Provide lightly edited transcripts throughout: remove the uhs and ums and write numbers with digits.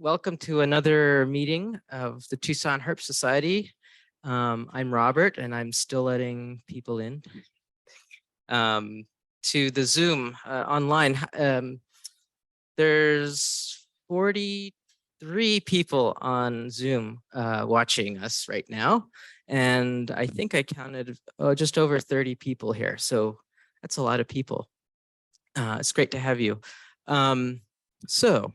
welcome to another meeting of the Tucson Herp Society. I'm Robert, and I'm still letting people in to the Zoom online. There's 43 people on Zoom watching us right now, and I think I counted just over 30 people here. So that's a lot of people. It's great to have you. So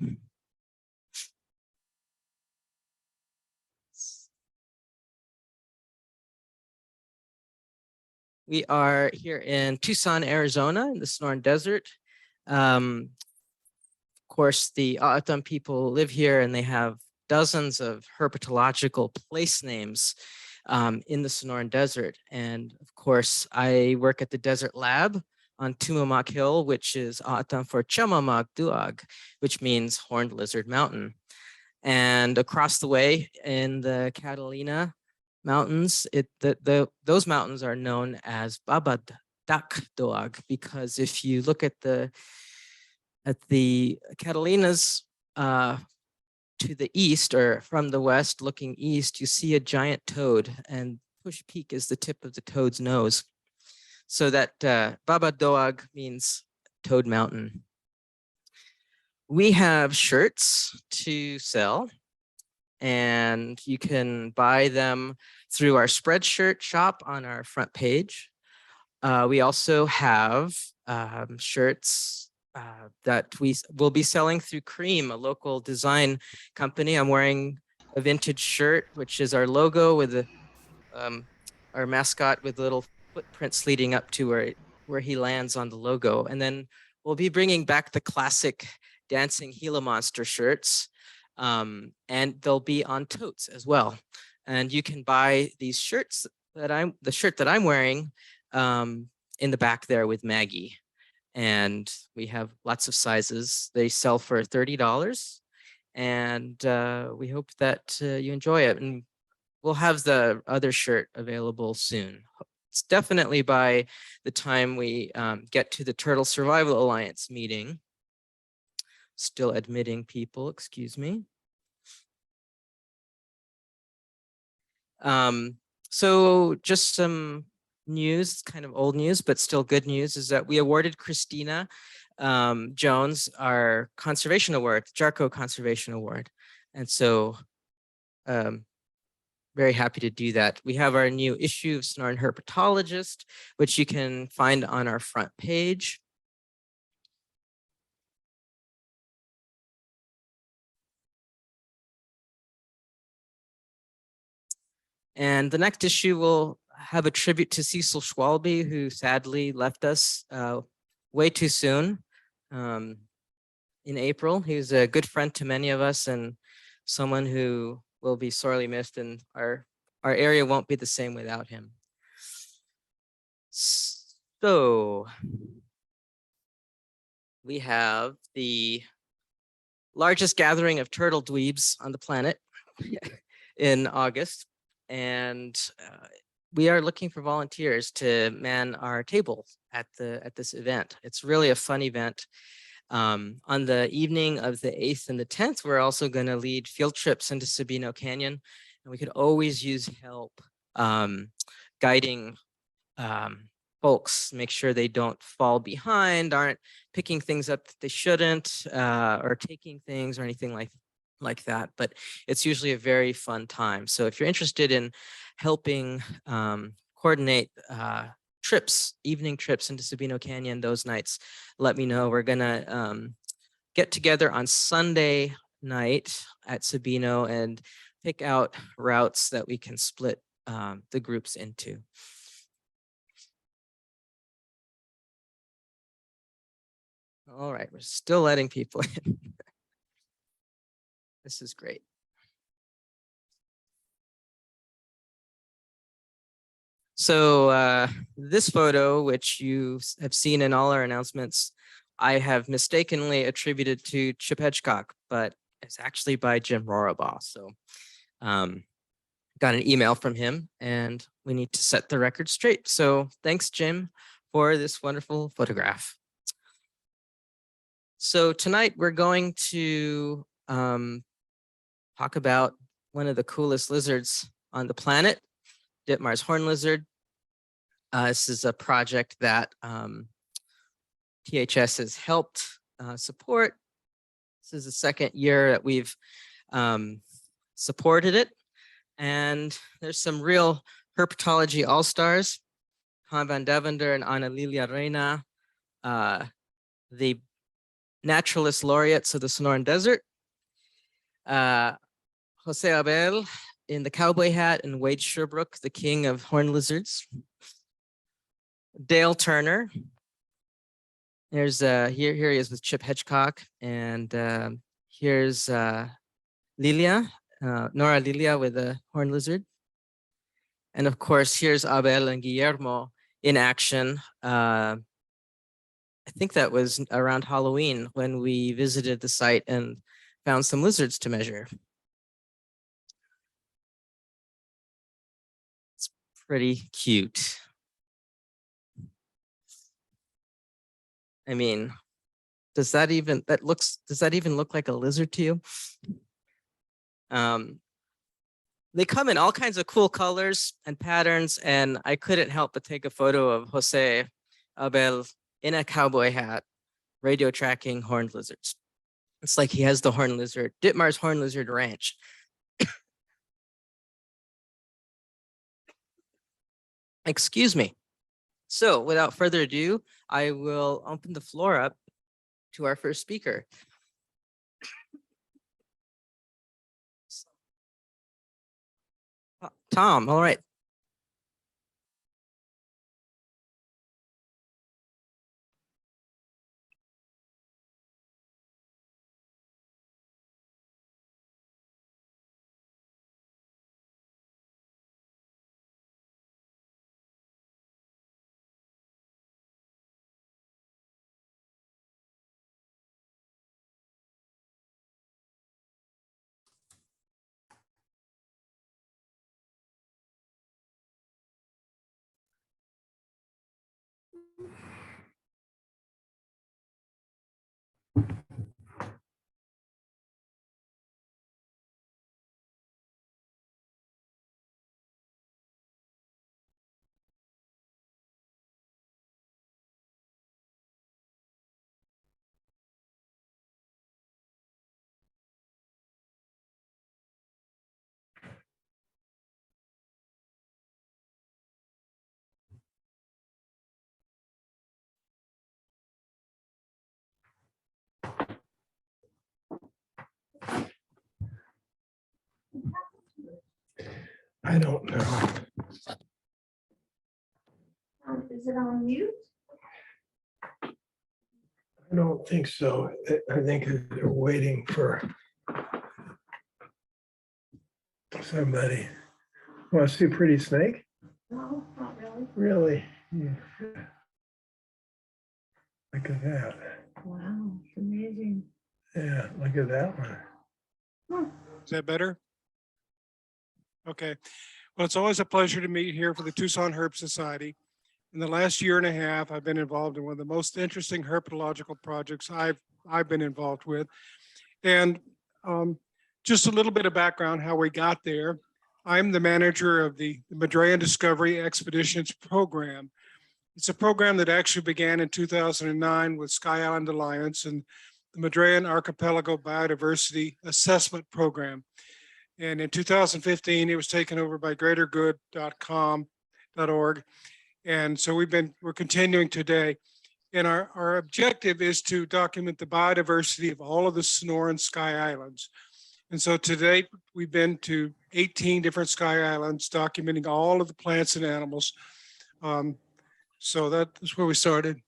we are here in Tucson, Arizona, in the Sonoran Desert. Of course, the A'atam people live here, and they have dozens of herpetological place names in the Sonoran Desert. And of course, I work at the Desert Lab on Tumamak Hill, which is A'atam for Chamamak Duag, which means Horned Lizard Mountain. And across the way in the Catalina Mountains, those mountains are known as Babad Dak Doag, because if you look at the Catalinas to the east, or from the west looking east, you see a giant toad, and Push Peak is the tip of the toad's nose. So that Babad Doag means Toad Mountain. We have shirts to sell, and you can buy them through our Spreadshirt shop on our front page. We also have shirts that we will be selling through Cream, a local design company. I'm wearing a vintage shirt, which is our logo with our mascot with little footprints leading up to where he lands on the logo. And then we'll be bringing back the classic dancing Gila Monster shirts, and they'll be on totes as well. And you can buy these shirts the shirt that I'm wearing in the back there with Maggie. And we have lots of sizes. They sell for $30, and we hope that you enjoy it. And we'll have the other shirt available soon. It's definitely by the time we get to the Turtle Survival Alliance meeting. Still admitting people, excuse me. So just some news, kind of old news, but still good news, is that we awarded Christina Jones our conservation award, Jarco Conservation Award. And so very happy to do that. We have our new issue of Sonoran Herpetologist, which you can find on our front page. And the next issue will have a tribute to Cecil Schwalbe, who sadly left us way too soon in April. He was a good friend to many of us, and someone who will be sorely missed, and our area won't be the same without him. So we have the largest gathering of turtle dweebs on the planet in August. And we are looking for volunteers to man our table at this event. It's really a fun event. On the evening of the 8th and the 10th, we're also going to lead field trips into Sabino Canyon, and we could always use help guiding folks, make sure they don't fall behind, aren't picking things up that they shouldn't, or taking things or anything like that. But it's usually a very fun time. So if you're interested in helping coordinate trips, evening trips into Sabino Canyon those nights, let me know. We're gonna get together on Sunday night at Sabino and pick out routes that we can split the groups into. All right, we're still letting people in. This is great. So this photo, which you have seen in all our announcements, I have mistakenly attributed to Chip Hedgecock, but it's actually by Jim Rorabaugh. So got an email from him, and we need to set the record straight. So thanks, Jim, for this wonderful photograph. So tonight we're going to talk about one of the coolest lizards on the planet, Ditmars horn lizard. This is a project that THS has helped support. This is the second year that we've supported it. And there's some real herpetology all-stars, Han van Devender and Ana Lilia Reina, the naturalist laureates of the Sonoran Desert, José Abel in the cowboy hat, and Wade Sherbrooke, the king of horn lizards. Dale Turner. Here's here he is with Chip Hedgecock, and here's Lilia, Nora Lilia with a horn lizard. And of course, here's Abel and Guillermo in action. I think that was around Halloween when we visited the site and found some lizards to measure. It's pretty cute. I mean, does that even look like a lizard to you? They come in all kinds of cool colors and patterns, and I couldn't help but take a photo of José Abel in a cowboy hat, radio tracking horned lizards. It's like he has the horned lizard, Ditmars Horned Lizard Ranch. Excuse me. So without further ado, I will open the floor up to our first speaker. Tom, all right. I don't know. Is it on mute? I don't think so. I think they're waiting for somebody. Want to see a pretty snake? No, not really. Really? Yeah. Look at that. Wow, it's amazing. Yeah, look at that one. Is that better? Okay. Well, it's always a pleasure to meet here for the Tucson Herp Society. In the last year and a half, I've been involved in one of the most interesting herpetological projects I've been involved with. And just a little bit of background how we got there. I'm the manager of the Madrean Discovery Expeditions program. It's a program that actually began in 2009 with Sky Island Alliance and the Madrean Archipelago Biodiversity Assessment Program. And in 2015, it was taken over by greatergood.com.org. And so we're continuing today. And our objective is to document the biodiversity of all of the Sonoran Sky Islands. And so to date, we've been to 18 different Sky Islands, documenting all of the plants and animals. So that's where we started.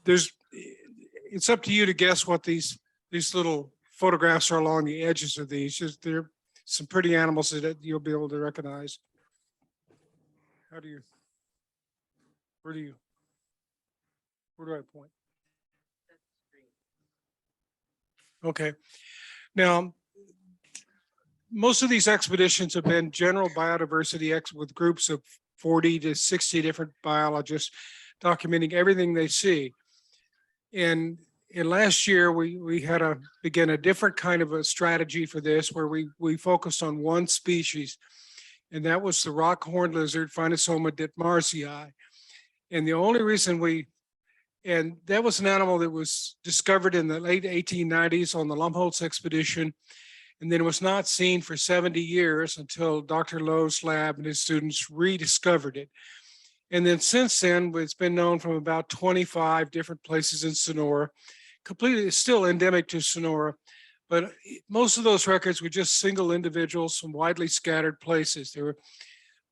It's up to you to guess what these little photographs are along the edges of these. There are some pretty animals that you'll be able to recognize. Where do I point? Okay. Now, most of these expeditions have been general biodiversity with groups of 40 to 60 different biologists documenting everything they see. And And last year we had began a different kind of a strategy for this, where we focused on one species, and that was the rock horned lizard, Phrynosoma ditmarsi. And the only reason and that was an animal that was discovered in the late 1890s on the Lumholtz expedition, and then was not seen for 70 years until Dr. Lowe's lab and his students rediscovered it. And then since then, it's been known from about 25 different places in Sonora, completely still endemic to Sonora. But most of those records were just single individuals from widely scattered places.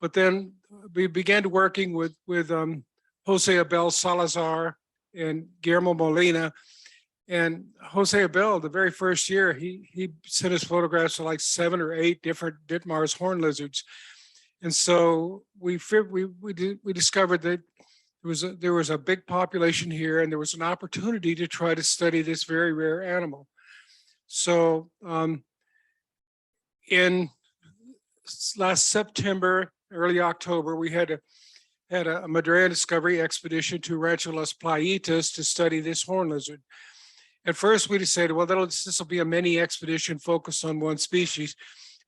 But then we began working with José Abel Salazar and Guillermo Molina. And José Abel, the very first year, he sent us photographs of like 7 or 8 different Ditmars horned lizards. And so we discovered that there was a big population here, and there was an opportunity to try to study this very rare animal. So in last September, early October, we had a Madrid discovery expedition to Rancho Las Playitas to study this horned lizard. At first, we decided, well, this will be a mini expedition focused on one species.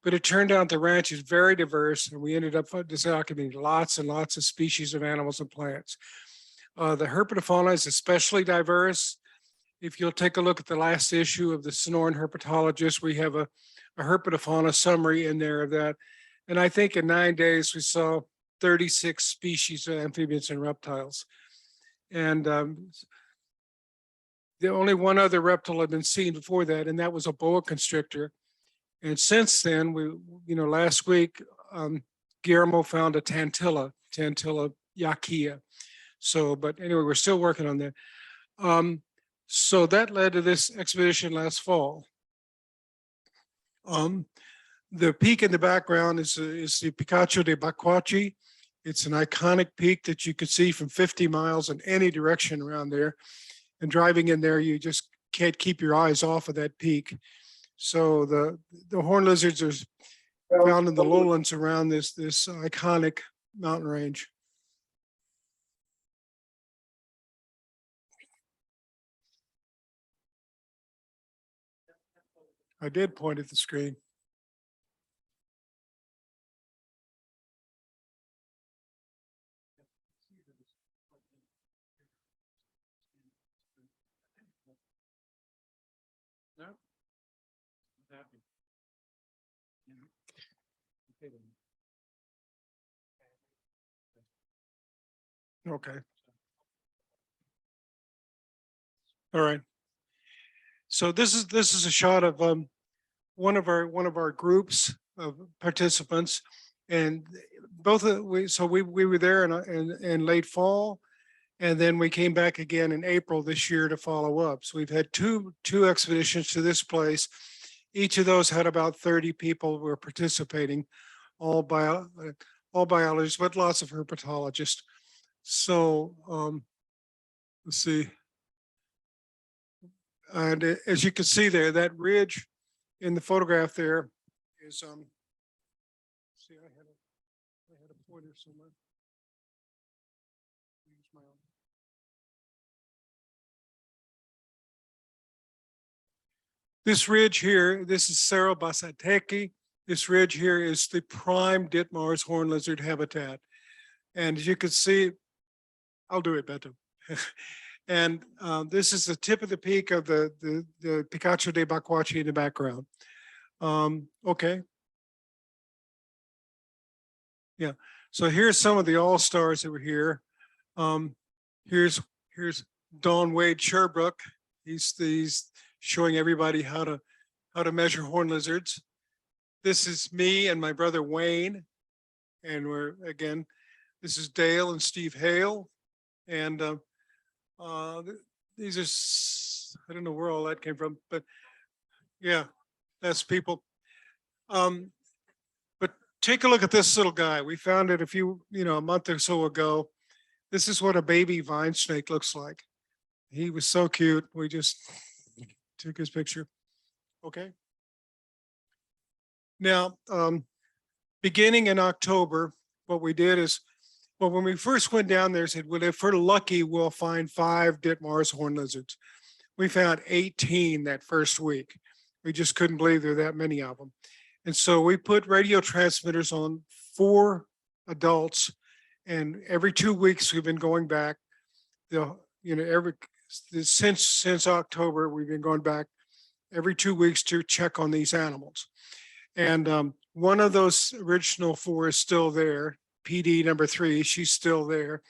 But it turned out the ranch is very diverse, and we ended up documenting lots and lots of species of animals and plants. The herpetofauna is especially diverse. If you'll take a look at the last issue of the Sonoran Herpetologist, we have a herpetofauna summary in there of that. And I think in 9 days, we saw 36 species of amphibians and reptiles. And the only one other reptile had been seen before that, and that was a boa constrictor. And since then, last week, Guillermo found a Tantilla yakia. So, but anyway, we're still working on that. So that led to this expedition last fall. The peak in the background is the Picacho de Bacuachi. It's an iconic peak that you could see from 50 miles in any direction around there. And driving in there, you just can't keep your eyes off of that peak. So the horned lizards are found in the lowlands around this iconic mountain range. I did point at the screen. Okay. All right. So this is a shot of one of our groups of participants, and we were there in late fall, and then we came back again in April this year to follow up. So we've had two expeditions to this place. Each of those had about 30 people who were participating, all biologists, but lots of herpetologists. So let's see. And as you can see there, that ridge in the photograph there is see, I had a pointer somewhere. Use my own. This ridge here, this is Cerro Basateki. This ridge here is the prime Ditmars horned lizard habitat. And as you can see, I'll do it better. And this is the tip of the peak of the Picacho de Bacuachi in the background. Okay. Yeah. So here's some of the all-stars that were here. Here's Don Wade Sherbrooke. He's showing everybody how to measure horned lizards. This is me and my brother Wayne. And this is Dale and Steve Hale. And these are, I don't know where all that came from, but yeah, that's people. But take a look at this little guy. We found it a month or so ago. This is what a baby vine snake looks like. He was so cute. We just took his picture. Okay. Now, beginning in October, what we did is, well, when we first went down there, said, well, if we're lucky, we'll find 5 Ditmars horned lizards. we found 18 that first week. We just couldn't believe there were that many of them. And so we put radio transmitters on 4 adults, and every 2 weeks we've been going back. Since October, we've been going back every 2 weeks to check on these animals. And one of those original 4 is still there. PD number 3, she's still there.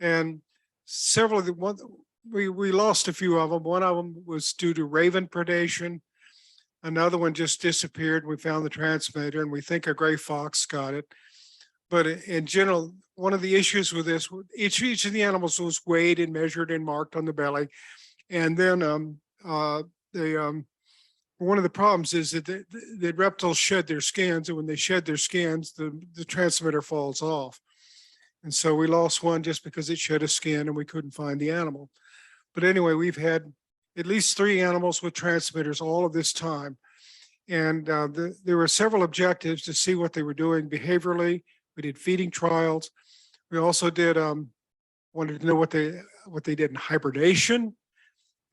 And several of the we lost a few of them. One of them was due to raven predation. Another one just disappeared. We found the transmitter, and we think a gray fox got it. But in general, one of the issues with this, each of the animals was weighed and measured and marked on the belly. And then one of the problems is that the reptiles shed their skins, and when they shed their skins, the transmitter falls off. And so we lost one just because it shed a skin and we couldn't find the animal. But anyway, we've had at least 3 animals with transmitters all of this time. And there were several objectives to see what they were doing behaviorally. We did feeding trials. We also did wanted to know what they did in hibernation.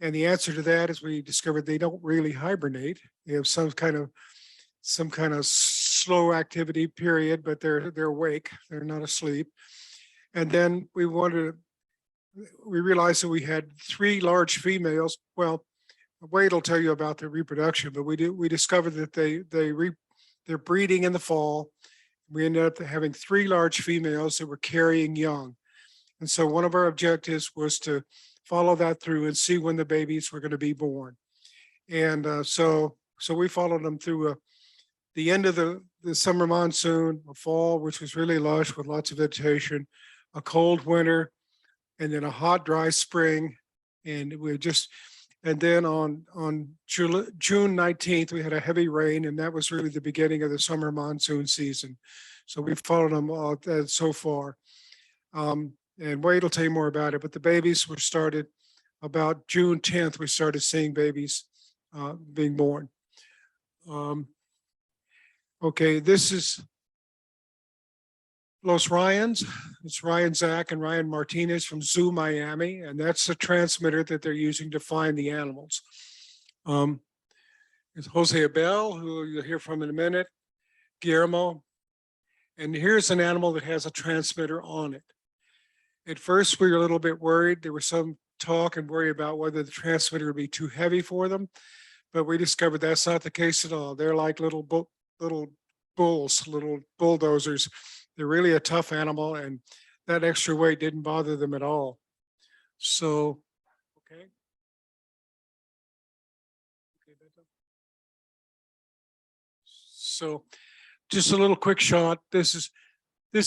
And the answer to that is we discovered they don't really hibernate. They have some kind of slow activity period, but they're awake. They're not asleep. And then we realized that we had 3 large females. Well, Wade will tell you about their reproduction, but we discovered that they're breeding in the fall. We ended up having 3 large females that were carrying young. And so one of our objectives was to follow that through and see when the babies were going to be born. And so we followed them through the end of the summer monsoon, a fall, which was really lush with lots of vegetation, a cold winter, and then a hot, dry spring. And then on June 19th, we had a heavy rain, and that was really the beginning of the summer monsoon season. So we've followed them so far. And Wade will tell you more about it, but the babies were started about June 10th. We started seeing babies being born. Okay, this is Los Ryans. It's Ryan Zach and Ryan Martinez from Zoo Miami, and that's the transmitter that they're using to find the animals. It's José Abel, who you'll hear from in a minute, Guillermo, and here's an animal that has a transmitter on it. At first, we were a little bit worried. There was some talk and worry about whether the transmitter would be too heavy for them, but we discovered that's not the case at all. They're like little bulls, little bulldozers. They're really a tough animal, and that extra weight didn't bother them at all. So, okay. So just a little quick shot. This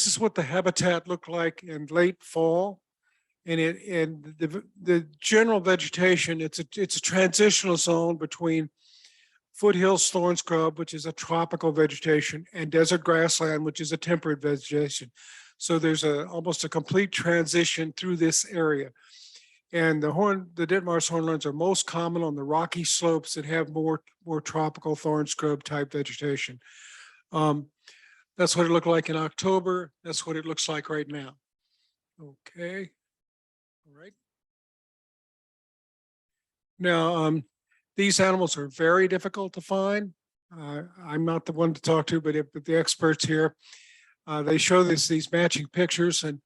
is what the habitat looked like in late fall. And the general vegetation, it's a transitional zone between foothills thorn scrub, which is a tropical vegetation, and desert grassland, which is a temperate vegetation. So there's almost a complete transition through this area. And the Ditmars hornlorns are most common on the rocky slopes that have more tropical thorn scrub type vegetation. That's what it looked like in October. That's what it looks like right now. Okay. All right. Now, these animals are very difficult to find. I'm not the one to talk to, but the experts here, they show these matching pictures, and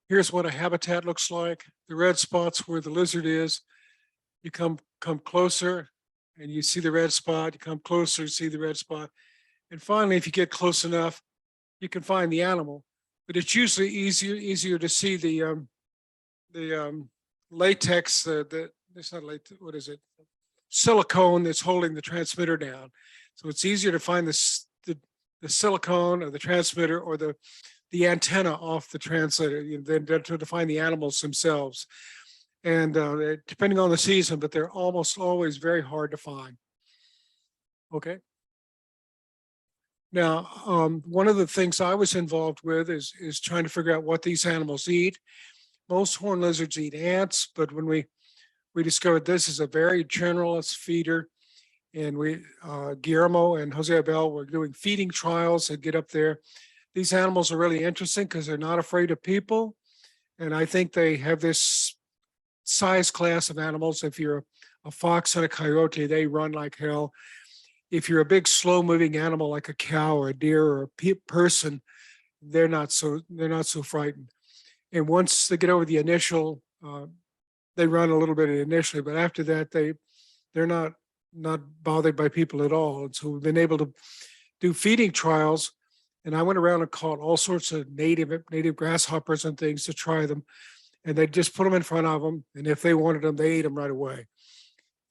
here's what a habitat looks like. The red spots where the lizard is. You come closer and you see the red spot. You come closer, see the red spot. And finally, if you get close enough, you can find the animal. But it's usually easier to see the latex, it's not latex, what is it? Silicone that's holding the transmitter down. So it's easier to find the silicone or the transmitter or the antenna off the translator than to find the animals themselves. And depending on the season, but they're almost always very hard to find. Okay. Now, one of the things I was involved with is trying to figure out what these animals eat. Most horned lizards eat ants, but when we discovered this is a very generalist feeder, and Guillermo and Jose Abel were doing feeding trials and get up there. These animals are really interesting because they're not afraid of people. And I think they have this size class of animals. If you're a fox and a coyote, they run like hell. If you're a big slow moving animal like a cow or a deer or a person, they're not so frightened. And once they get over the initial, they run a little bit initially, but after that, they're not bothered by people at all. And so we've been able to do feeding trials. And I went around and caught all sorts of native grasshoppers and things to try them. And they just put them in front of them. And if they wanted them, they ate them right away.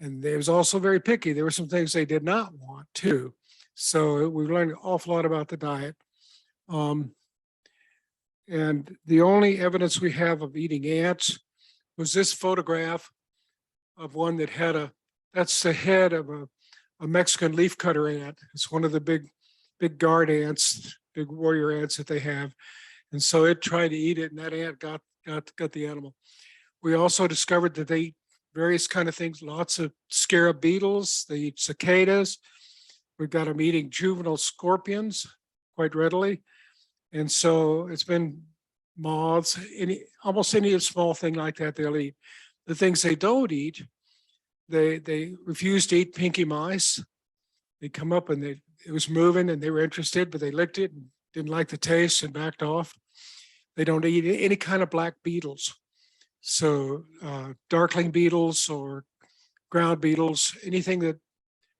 And they was also very picky. There were some things they did not want too. So we learned an awful lot about the diet. And the only evidence we have of eating ants was this photograph of one that had that's the head of a Mexican leafcutter ant. It's one of the big guard ants, big warrior ants that they have. And so it tried to eat it, and that ant got the animal. We also discovered that they eat various kind of things, lots of scarab beetles, they eat cicadas. We've got them eating juvenile scorpions quite readily. And so it's been moths, almost any small thing like that they'll eat. The things they don't eat, they refuse to eat pinky mice. They come up and it was moving and they were interested, but they licked it and didn't like the taste and backed off. They don't eat any kind of black beetles. So darkling beetles or ground beetles, anything that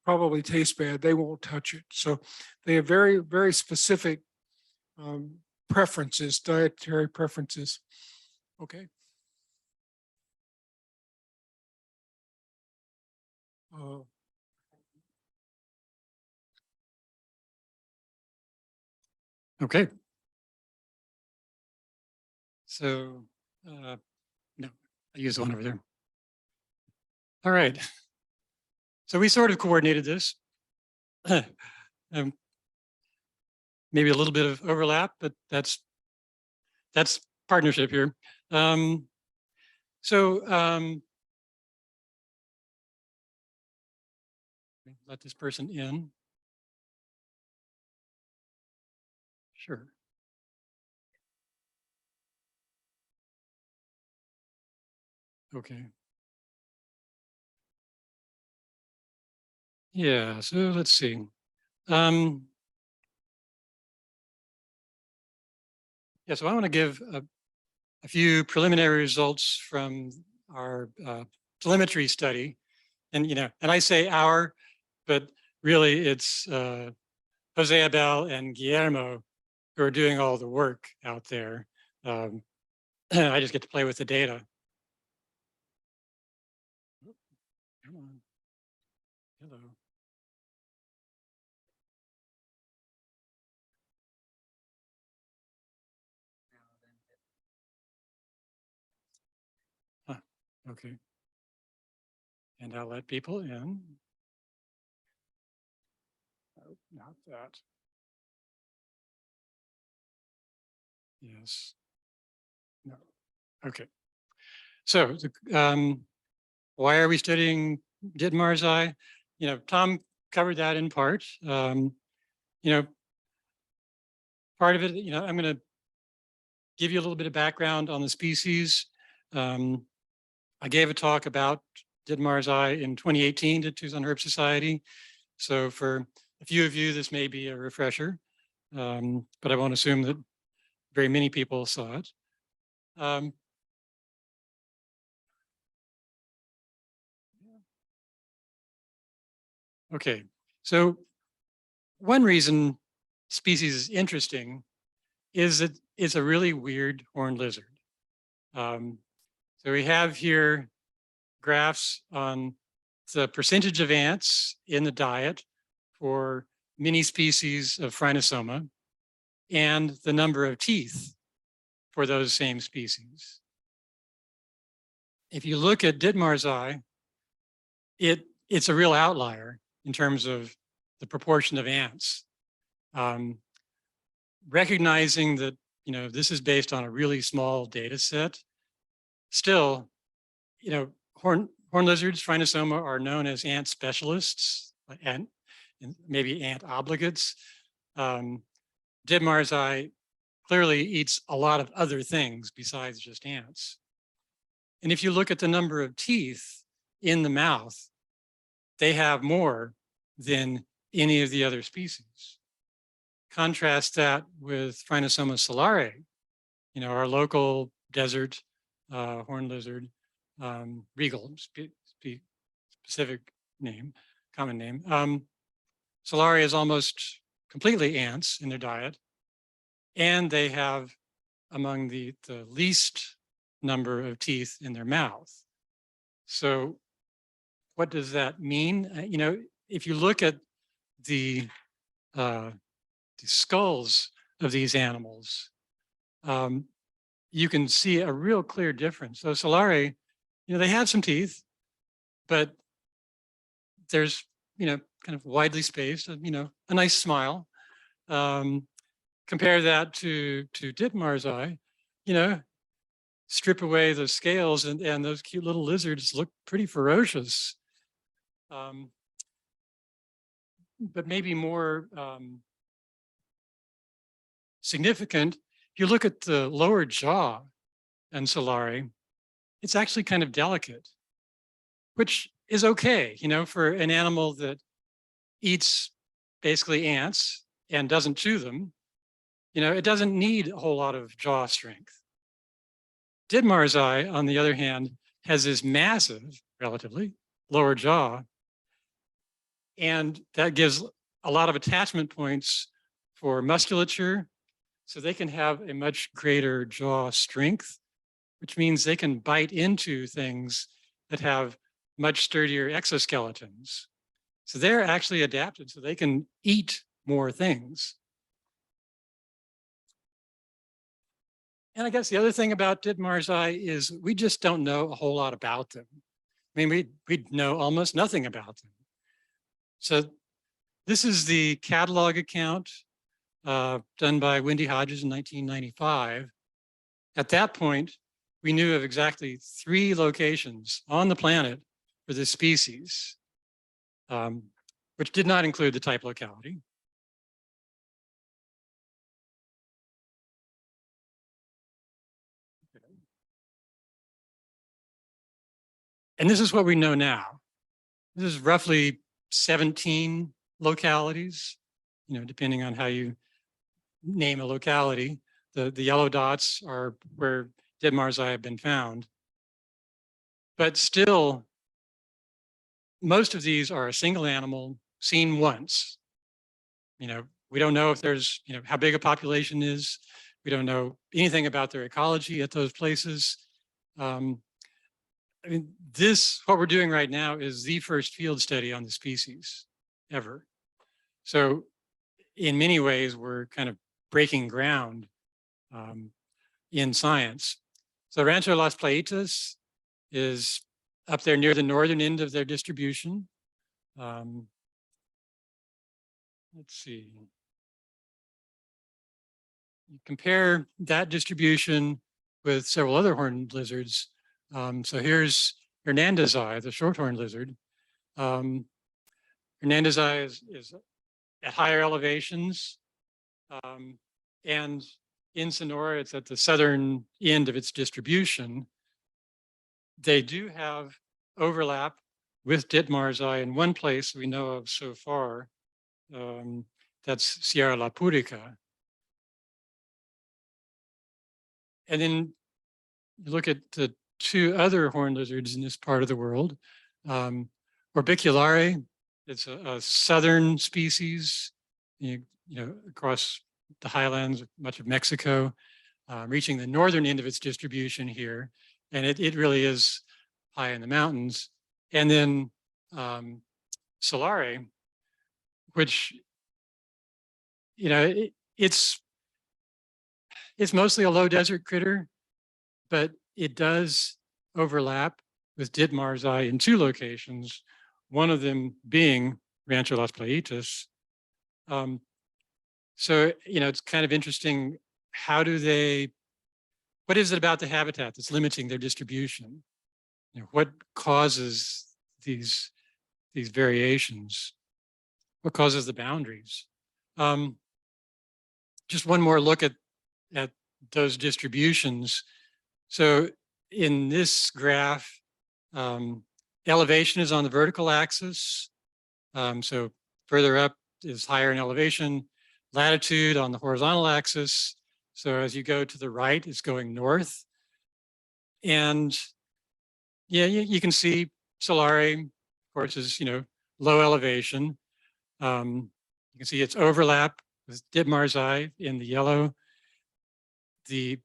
probably tastes bad, they won't touch it. So they have very, very specific preferences, dietary preferences. Okay. Okay. So, no, I use the one over there. All right. So we sort of coordinated this. Maybe a little bit of overlap, but that's partnership here. Let this person in. Sure. Okay. Yeah, so let's see. Yeah, so I want to give a few preliminary results from our telemetry study. And, and I say our, but really it's José Abel and Guillermo who are doing all the work out there. I just get to play with the data. Come on. Hello. Huh, okay. And I'll let people in. Oh, not that. Yes. No. Okay. So why are we studying Ditmars eye? Tom covered that in part. Part of it, I'm going to give you a little bit of background on the species. I gave a talk about Ditmars eye in 2018 to Tucson Herp Society. So for a few of you, this may be a refresher, but I won't assume that very many people saw it. Okay, so one reason species is interesting is that it's a really weird horned lizard. So we have here graphs on the percentage of ants in the diet for many species of Phrynosoma and the number of teeth for those same species. If you look at Ditmars eye, it's a real outlier in terms of the proportion of ants. Recognizing that, this is based on a really small data set, still, horn lizards, Phrynosoma, are known as ant specialists and maybe ant obligates. Ditmars eye clearly eats a lot of other things besides just ants. And if you look at the number of teeth in the mouth, they have more than any of the other species. Contrast that with Phrynosoma solare, our local desert horned lizard, regal, specific name, common name. Solare is almost completely ants in their diet, and they have among the least number of teeth in their mouth. So what does that mean? If you look at the skulls of these animals, you can see a real clear difference. So solare, they have some teeth, but there's, kind of widely spaced, a nice smile. Compare that to Ditmars eye, strip away the scales and those cute little lizards look pretty ferocious. But maybe more significant, if you look at the lower jaw and solare, it's actually kind of delicate, which is okay, for an animal that eats basically ants and doesn't chew them. It doesn't need a whole lot of jaw strength. Ditmars eye, on the other hand, has this massive, relatively, lower jaw, and that gives a lot of attachment points for musculature, so they can have a much greater jaw strength, which means they can bite into things that have much sturdier exoskeletons. So they're actually adapted so they can eat more things. And I guess the other thing about Ditmars eye is we just don't know a whole lot about them. I mean, we know almost nothing about them. So this is the catalog account done by Wendy Hodges in 1995. At that point, we knew of exactly 3 locations on the planet for this species, which did not include the type locality. And this is what we know now. This is roughly 17 localities, depending on how you name a locality. The yellow dots are where Ditmars eye have been found. But still, most of these are a single animal seen once. We don't know if there's, how big a population is. We don't know anything about their ecology at those places. What we're doing right now is the first field study on the species ever. So in many ways, we're kind of breaking ground in science. So Rancho Las Playitas is up there near the northern end of their distribution. Let's see. You compare that distribution with several other horned lizards. So here's Hernandez Eye, the shorthorn lizard. Hernandez Eye is at higher elevations. And in Sonora, it's at the southern end of its distribution. They do have overlap with Ditmars eye in one place we know of so far. That's Sierra La Purica. And then you look at the 2 other horned lizards in this part of the world. Orbiculare, it's a southern species, across the highlands, much of Mexico, reaching the northern end of its distribution here. And it really is high in the mountains. And then solare, which, it's mostly a low desert critter, but it does overlap with Ditmars eye in 2 locations, one of them being Rancho Las Playitas. So, it's kind of interesting. What is it about the habitat that's limiting their distribution? What causes these variations? What causes the boundaries? Just one more look at those distributions. So in this graph, elevation is on the vertical axis. So further up is higher in elevation, latitude on the horizontal axis. So as you go to the right, it's going north. And yeah, you can see Solare, of course, is, low elevation. You can see its overlap with Ditmars Eye in the yellow, the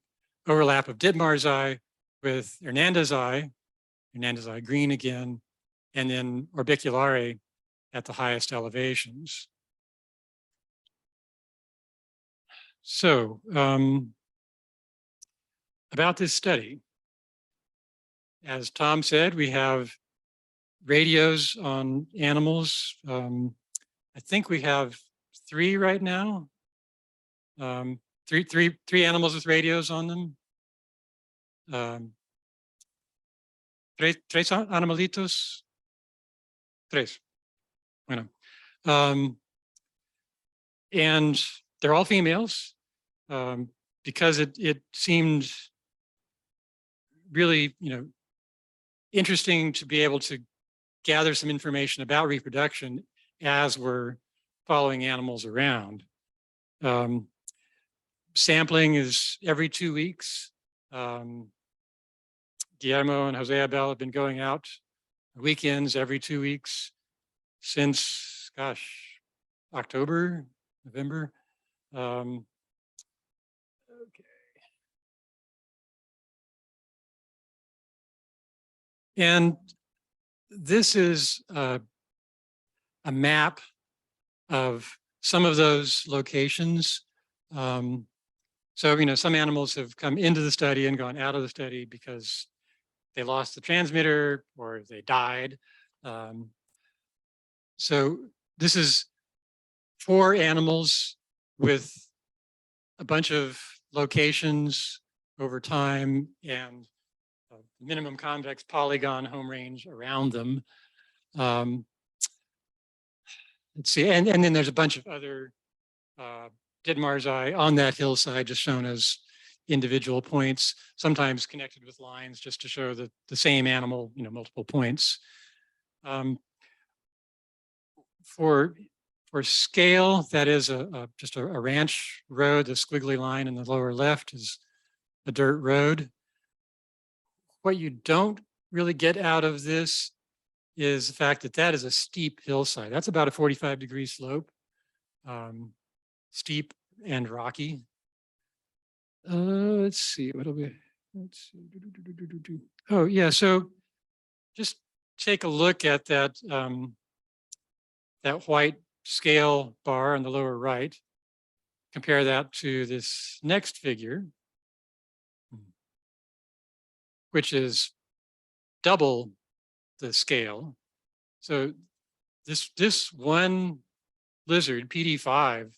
overlap of Ditmars Eye with Hernandez Eye green again, and then orbiculare at the highest elevations. So about this study, as Tom said, we have radios on animals. I think we have 3 right now. Three animals with radios on them. Tres animalitos. Tres. Bueno. And they're all females because it seemed really, interesting to be able to gather some information about reproduction as we're following animals around. Sampling is every 2 weeks. Guillermo and José Abel have been going out weekends every 2 weeks since, gosh, October, November. Okay. And this is a map of some of those locations. So, some animals have come into the study and gone out of the study because they lost the transmitter or they died. So this is 4 animals with a bunch of locations over time and minimum convex polygon home range around them. Let's see, and then there's a bunch of other Ditmars Eye on that hillside just shown as individual points, sometimes connected with lines just to show the same animal, multiple points. For scale, that is just a ranch road. The squiggly line in the lower left is a dirt road. What you don't really get out of this is the fact that that is a steep hillside. That's about a 45-degree slope, steep and rocky. Let's see, let's see. Oh yeah, so just take a look at that, that white scale bar on the lower right. Compare that to this next figure, which is double the scale. So this one lizard, PD5,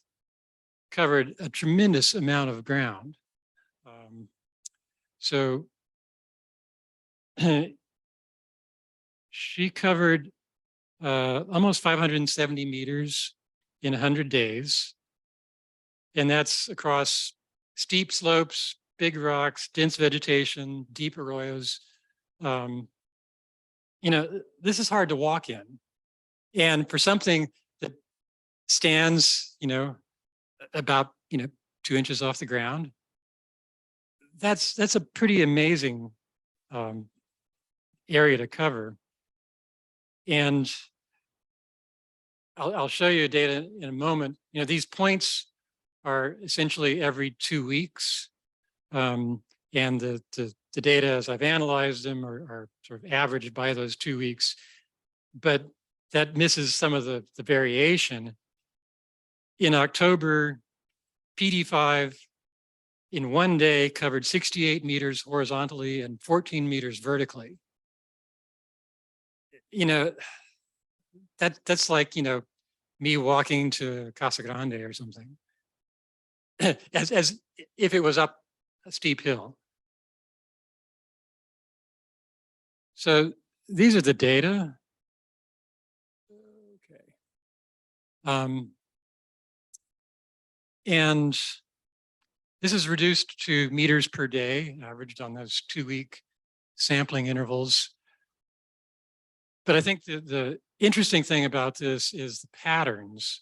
covered a tremendous amount of ground. So she covered almost 570 meters in 100 days. And that's across steep slopes, big rocks, dense vegetation, deep arroyos. This is hard to walk in. And for something that stands, about, 2 inches off the ground, that's a pretty amazing area to cover. And I'll show you data in a moment. These points are essentially every 2 weeks. And the data, as I've analyzed them, are sort of averaged by those 2 weeks. But that misses some of the variation. In October, PD5 in 1 day covered 68 meters horizontally and 14 meters vertically. That's like, me walking to Casa Grande or something, as if it was up a steep hill. So these are the data. Okay. And this is reduced to meters per day, averaged on those 2 week sampling intervals. But I think the interesting thing about this is the patterns.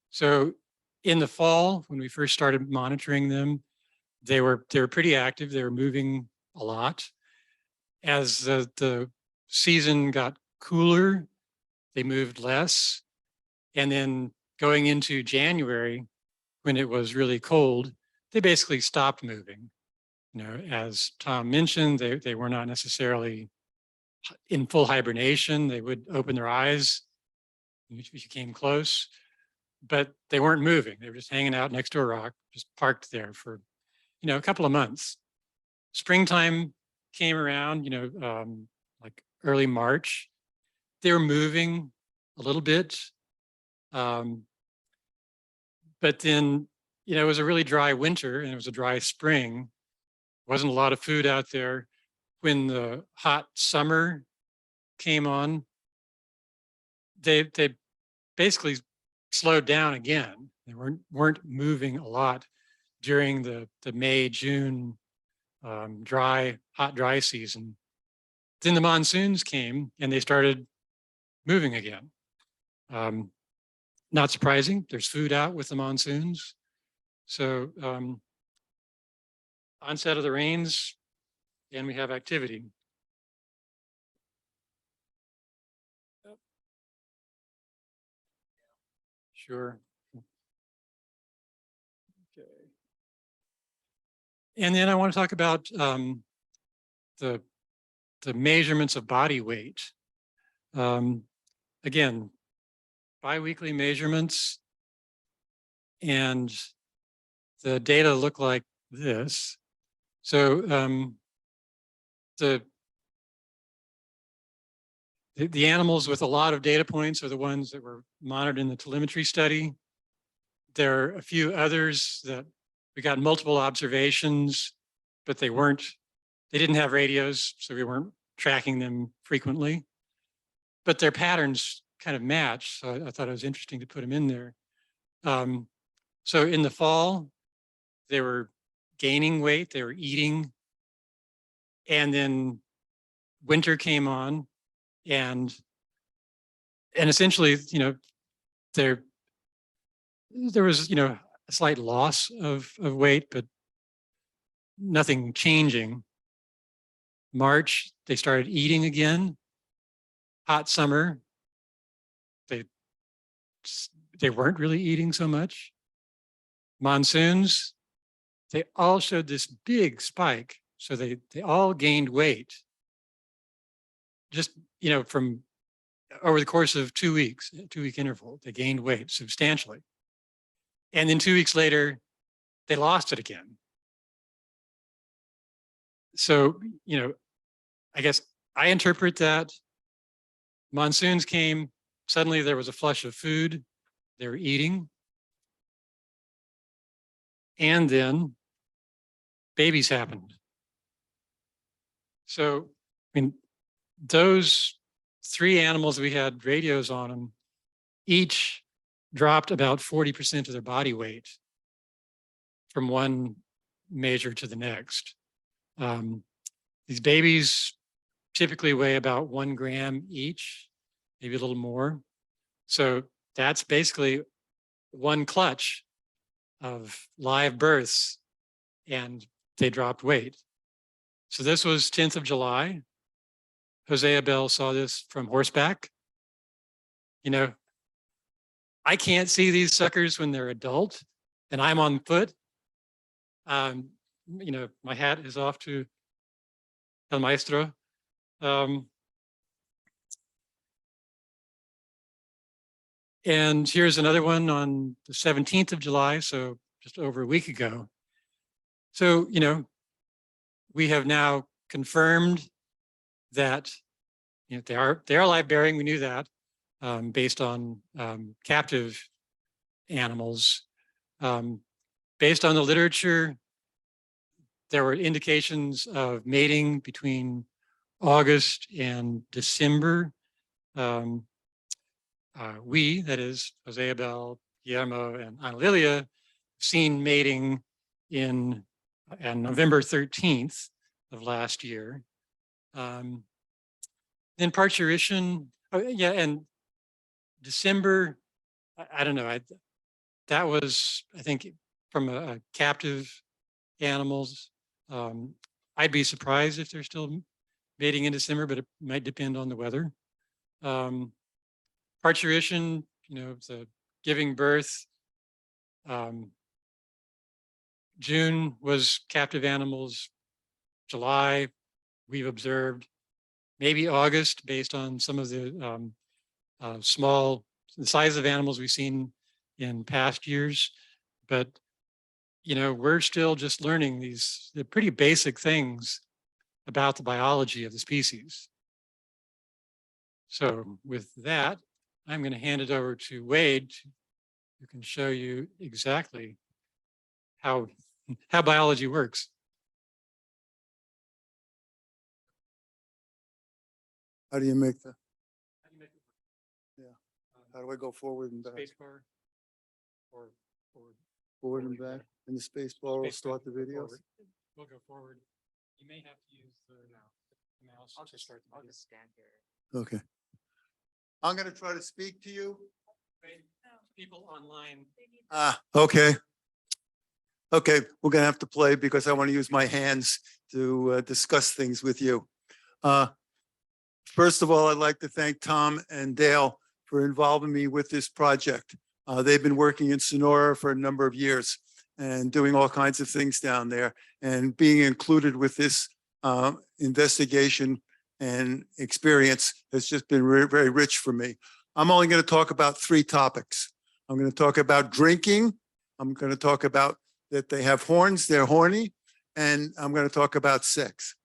So in the fall, when we first started monitoring them, they were pretty active. They were moving a lot. As the season got cooler, they moved less. And then going into January, when it was really cold, they basically stopped moving. You know, as Tom mentioned, they were not necessarily in full hibernation. They would open their eyes if you came close, but they weren't moving. They were just hanging out next to a rock, just parked there for, you know, a couple of months. Springtime came around, you know, like early March. They were moving a little bit. But then, you know, it was a really dry winter and it was a dry spring. Wasn't a lot of food out there. When the hot summer came on, they basically slowed down again. They weren't moving a lot during the May, June hot, dry season. Then the monsoons came and they started moving again. Not surprising, there's food out with the monsoons. So onset of the rains, and we have activity. Sure. Okay. And then I want to talk about the measurements of body weight. Again, biweekly measurements, and the data look like this. So the animals with a lot of data points are the ones that were monitored in the telemetry study. There are a few others that we got multiple observations, but they didn't have radios, so we weren't tracking them frequently. But their patterns kind of match, so I thought it was interesting to put them in there. So in the fall, they were gaining weight, they were eating, and then winter came on, and essentially, you know, there was, you know, a slight loss of weight, but nothing changing. March, they started eating again. Hot summer, they weren't really eating so much. Monsoons, they all showed this big spike. So they all gained weight. Just, you know, from over the course of 2 weeks, a 2-week interval, they gained weight substantially. And then 2 weeks later, they lost it again. So, you know, I guess I interpret that monsoons came, suddenly there was a flush of food, they were eating. And then babies happened. So, I mean, those 3 animals, we had radios on them, each dropped about 40% of their body weight from one measure to the next. These babies typically weigh about 1 gram each, maybe a little more. So that's basically 1 clutch of live births, and they dropped weight. So this was 10th of July. José Abel saw this from horseback. You know, I can't see these suckers when they're adult and I'm on foot. You know, my hat is off to El Maestro. And here's another one on the 17th of July, so just over a week ago. So, you know, we have now confirmed that, you know, they are live bearing. We knew that based on captive animals. Based on the literature, there were indications of mating between August and December. We, that is José Abel, Guillermo, and Ana Lilia, seen mating on November 13th of last year. Then parturition, oh, yeah, and December, I don't know, that was, I think, from a captive animals. I'd be surprised if they're still mating in December, but it might depend on the weather. Parturition, you know, the giving birth. June was captive animals. July, we've observed. Maybe August, based on some of the the size of animals we've seen in past years. But, you know, we're still just learning the pretty basic things about the biology of the species. So with that, I'm going to hand it over to Wade, who can show you exactly how biology works. How do you make the, how do I go forward and back? Spacebar or Forward and back, and the space bar will start the videos? forward. We'll go forward. You may have to use the mouse to start the video. stand here. Okay. I'm gonna try to speak to you. People online. Okay. Okay, we're gonna have to play because I want to use my hands to discuss things with you. First of all, I'd like to thank Tom and Dale for involving me with this project. They've been working in Sonora for a number of years and doing all kinds of things down there, and being included with this investigation and experience has just been very rich for me. I'm only going to talk about 3 topics. I'm going to talk about drinking. I'm going to talk about that they have horns, they're horny, and I'm going to talk about sex.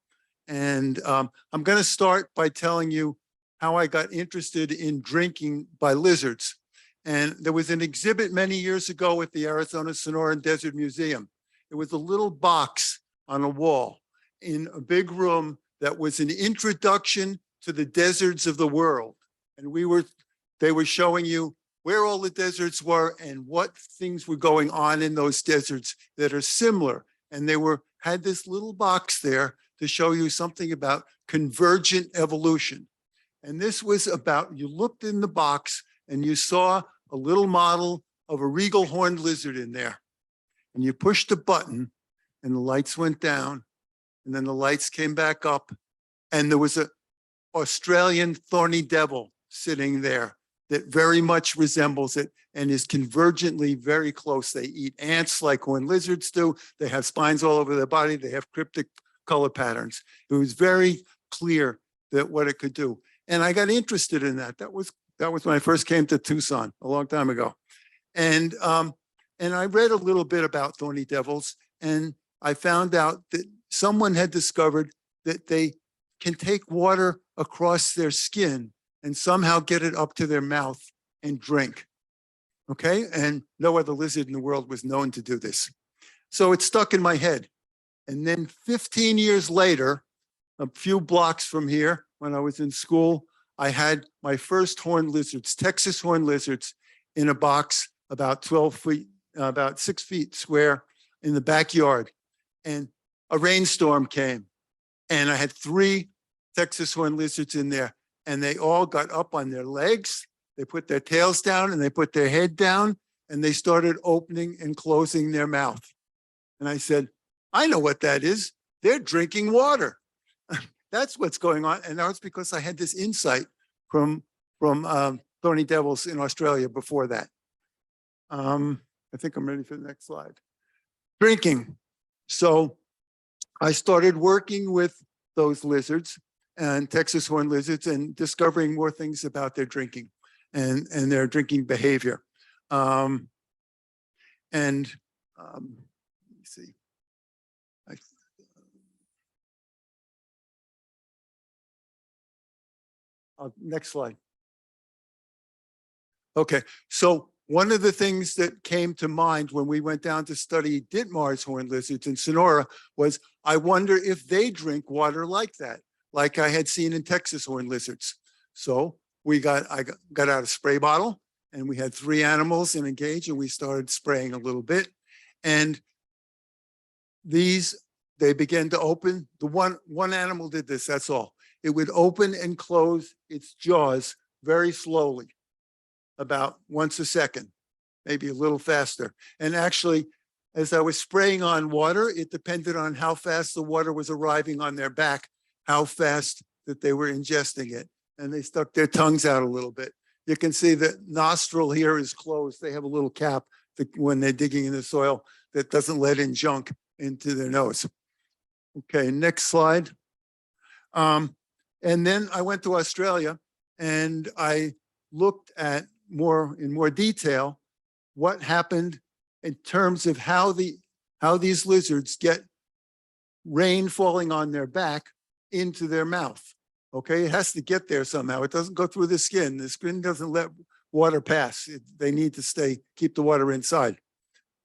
And I'm going to start by telling you how I got interested in drinking by lizards. And there was an exhibit many years ago at the Arizona Sonoran Desert Museum. It was a little box on a wall in a big room that was an introduction to the deserts of the world. And they were showing you where all the deserts were and what things were going on in those deserts that are similar. And they had this little box there to show you something about convergent evolution. And this was about, you looked in the box and you saw a little model of a regal horned lizard in there. And you pushed a button and the lights went down, and then the lights came back up, and there was an Australian thorny devil sitting there that very much resembles it and is convergently very close. They eat ants like horned lizards do. They have spines all over their body. They have cryptic color patterns. It was very clear that what it could do. And I got interested in that. That was when I first came to Tucson a long time ago. And I read a little bit about thorny devils, and I found out that someone had discovered that they can take water across their skin and somehow get it up to their mouth and drink. Okay, and no other lizard in the world was known to do this. So it stuck in my head. And then 15 years later, a few blocks from here, when I was in school, I had my first horned lizards, Texas horned lizards, in a box about 12 feet, about 6 feet square in the backyard. And a rainstorm came, and I had 3 Texas horned lizards in there, and they all got up on their legs. They put their tails down and they put their head down, and they started opening and closing their mouth. And I said, I know what that is. They're drinking water. That's what's going on. And that was because I had this insight from thorny devils in Australia before that. I think I'm ready for the next slide. Drinking. So I started working with those lizards and Texas horned lizards and discovering more things about their drinking and their drinking behavior. Let me see. Next slide. Okay, so one of the things that came to mind when we went down to study Ditmars horned lizards in Sonora was, I wonder if they drink water like that, like I had seen in Texas horned lizards. So I got out a spray bottle, and we had 3 animals in a cage, and we started spraying a little bit. And these they began to open. The one animal did this, that's all. It would open and close its jaws very slowly, about once a second, maybe a little faster. And actually, as I was spraying on water, it depended on how fast the water was arriving on their back, how fast that they were ingesting it. And they stuck their tongues out a little bit. You can see the nostril here is closed. They have a little cap that when they're digging in the soil that doesn't let in junk into their nose. Okay, next slide. And then I went to Australia and I looked at in more detail what happened in terms of how these lizards get rain falling on their back into their mouth. Okay, it has to get there somehow. It doesn't go through the skin. The skin doesn't let water pass. They need to keep the water inside.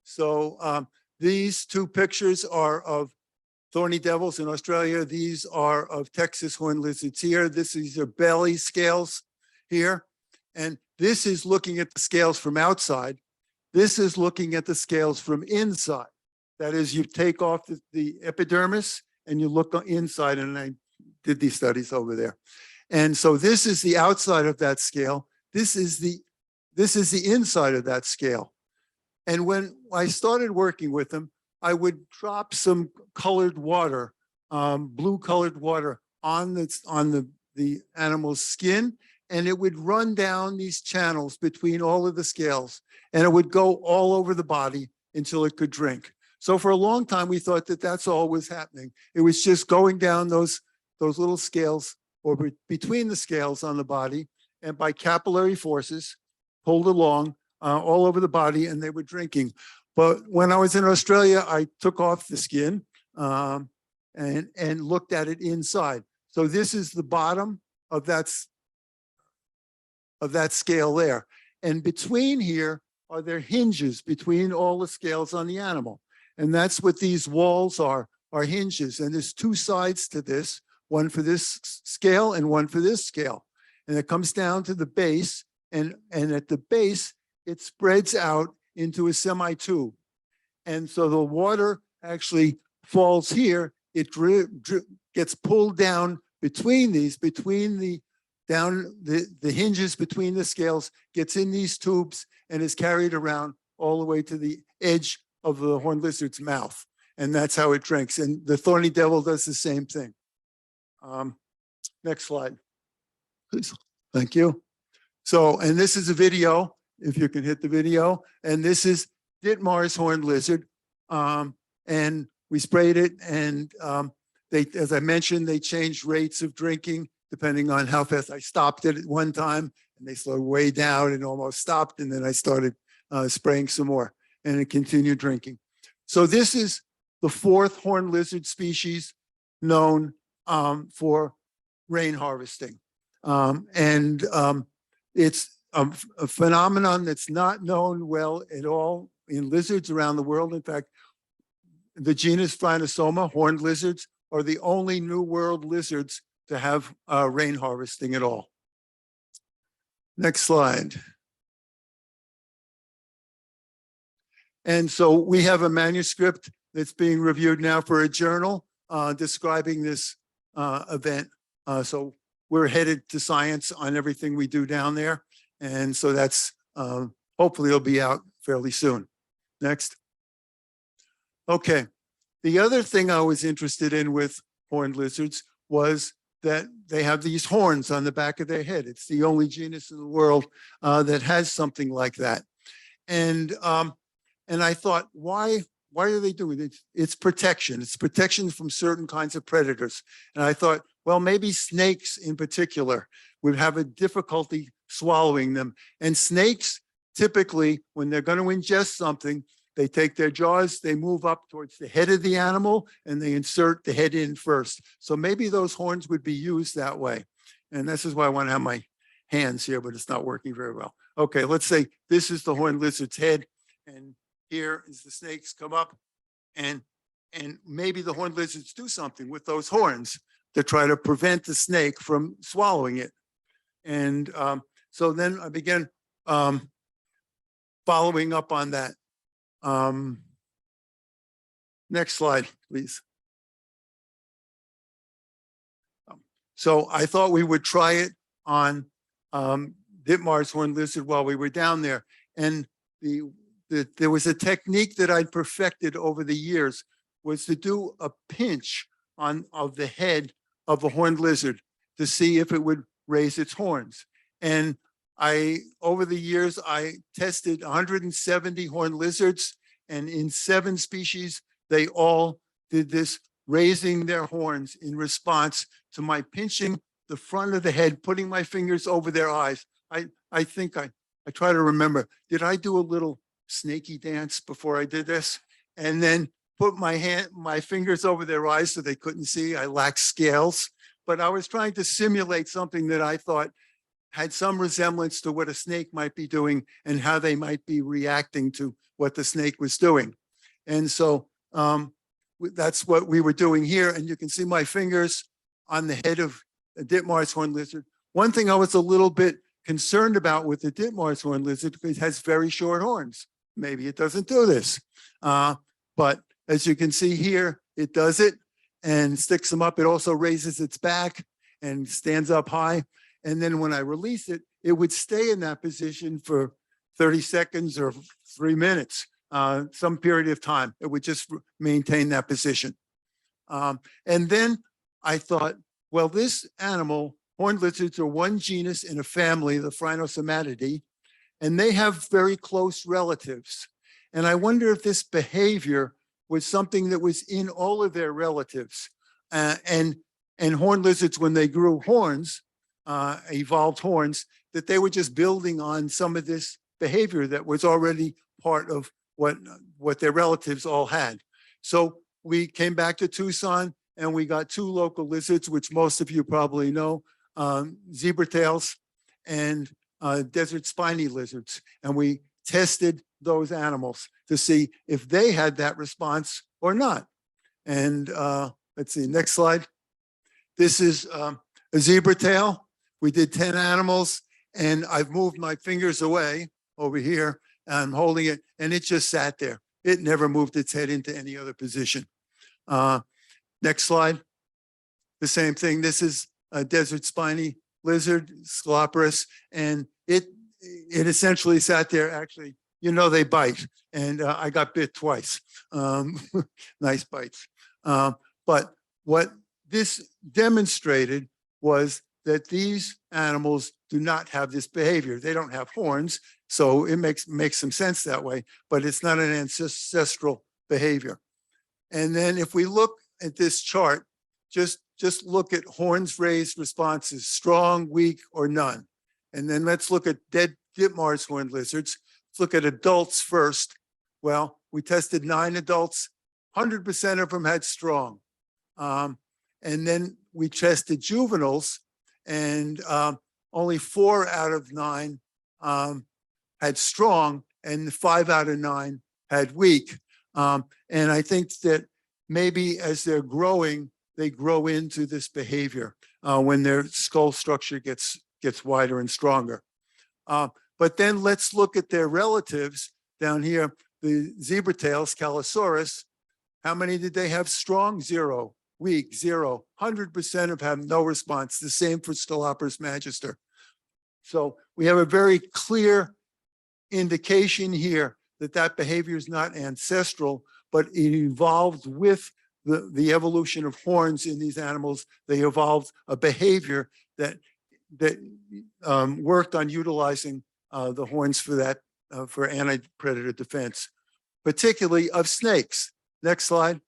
So these two pictures are of thorny devils in Australia. These are of Texas horned lizards here. These are belly scales here. And this is looking at the scales from outside. This is looking at the scales from inside. That is, you take off the epidermis and you look inside, and I did these studies over there. And so this is the outside of that scale. This is the inside of that scale. And when I started working with them, I would drop some colored water, blue colored water on the animal's skin, and it would run down these channels between all of the scales, and it would go all over the body until it could drink. So for a long time, we thought that that's all was happening. It was just going down those little scales or between the scales on the body, and by capillary forces, pulled along all over the body, and they were drinking. But when I was in Australia, I took off the skin and looked at it inside. So this is the bottom of that scale there. And between here are there hinges between all the scales on the animal. And that's what these walls are hinges. And there's two sides to this, one for this scale and one for this scale. And it comes down to the base, and at the base, it spreads out into a semi-tube. And so the water actually falls here. It gets pulled down between these, the hinges between the scales, gets in these tubes and is carried around all the way to the edge of the horned lizard's mouth. And that's how it drinks. And the thorny devil does the same thing. Next slide, please. Thank you. So, and this is a video, if you can hit the video. And this is Ditmars horned lizard. And we sprayed it, and as I mentioned, they changed rates of drinking depending on how fast. I stopped it at one time, and they slowed way down and almost stopped. And then I started spraying some more, and it continued drinking. So this is the fourth horned lizard species known for rain harvesting. It's a phenomenon that's not known well at all in lizards around the world. In fact, the genus Phrynosoma, horned lizards, are the only New World lizards to have rain harvesting at all. Next slide. And so we have a manuscript that's being reviewed now for a journal describing this event. So we're headed to science on everything we do down there. And so that's hopefully it'll be out fairly soon. Next. Okay. The other thing I was interested in with horned lizards was that they have these horns on the back of their head. It's the only genus in the world that has something like that. And I thought, why are they doing it? It's protection. It's protection from certain kinds of predators. And I thought, well, maybe snakes in particular would have a difficulty swallowing them. And snakes, typically, when they're going to ingest something, they take their jaws, they move up towards the head of the animal, and they insert the head in first. So maybe those horns would be used that way. And this is why I want to have my hands here, but it's not working very well. Okay, let's say this is the horned lizard's head, and here is the snakes come up, and maybe the horned lizards do something with those horns to try to prevent the snake from swallowing it. And so then I began following up on that. Next slide, please. So I thought we would try it on Ditmars horned lizard while we were down there. And there was a technique that I'd perfected over the years, was to do a pinch of the head of a horned lizard to see if it would raise its horns. And over the years, I tested 170 horned lizards, and in 7 species, they all did this, raising their horns in response to my pinching the front of the head, putting my fingers over their eyes. I think I try to remember, did I do a little snaky dance before I did this? And then put my fingers over their eyes so they couldn't see. I lacked scales, but I was trying to simulate something that I thought had some resemblance to what a snake might be doing and how they might be reacting to what the snake was doing. And so that's what we were doing here. And you can see my fingers on the head of a Ditmars horned lizard. One thing I was a little bit concerned about with the Ditmars horned lizard, it has very short horns. Maybe it doesn't do this. But as you can see here, it does it and sticks them up. It also raises its back and stands up high. And then when I release it, it would stay in that position for 30 seconds or 3 minutes, some period of time. It would just maintain that position. And then I thought, well, this animal, horned lizards are one genus in a family, the Phrynosoma, and they have very close relatives. And I wonder if this behavior was something that was in all of their relatives. And horned lizards, when they grew horns, evolved horns, that they were just building on some of this behavior that was already part of what their relatives all had. So we came back to Tucson and we got 2 local lizards, which most of you probably know, zebra tails and desert spiny lizards. And we tested those animals to see if they had that response or not. And let's see, next slide. This is a zebra tail. We did 10 animals and I've moved my fingers away over here. I'm holding it and it just sat there. It never moved its head into any other position. Next slide. The same thing. This is a desert spiny lizard, Scoloporus, and it essentially sat there. Actually, you know, they bite, and I got bit twice. Nice bites. But what this demonstrated was that these animals do not have this behavior. They don't have horns, so it makes some sense that way, but it's not an ancestral behavior. And then if we look at this chart, just look at horns raised responses, strong, weak, or none. And then let's look at dead Ditmars horned lizards. Let's look at adults first. Well, we tested 9 adults, 100% of them had strong. And then we tested juveniles, and only 4 out of 9 had strong, and 5 out of 9 had weak. And I think that maybe as they're growing, they grow into this behavior when their skull structure gets wider and stronger. But then let's look at their relatives down here, the zebra tails, Calosaurus. How many did they have strong? 0. Weak, 0. 100% of have no response. The same for Scoloporus magister. So we have a very clear indication here that that behavior is not ancestral, but it evolved with the evolution of horns in these animals. They evolved a behavior that worked on utilizing the horns for that, for anti-predator defense, particularly of snakes. Next slide.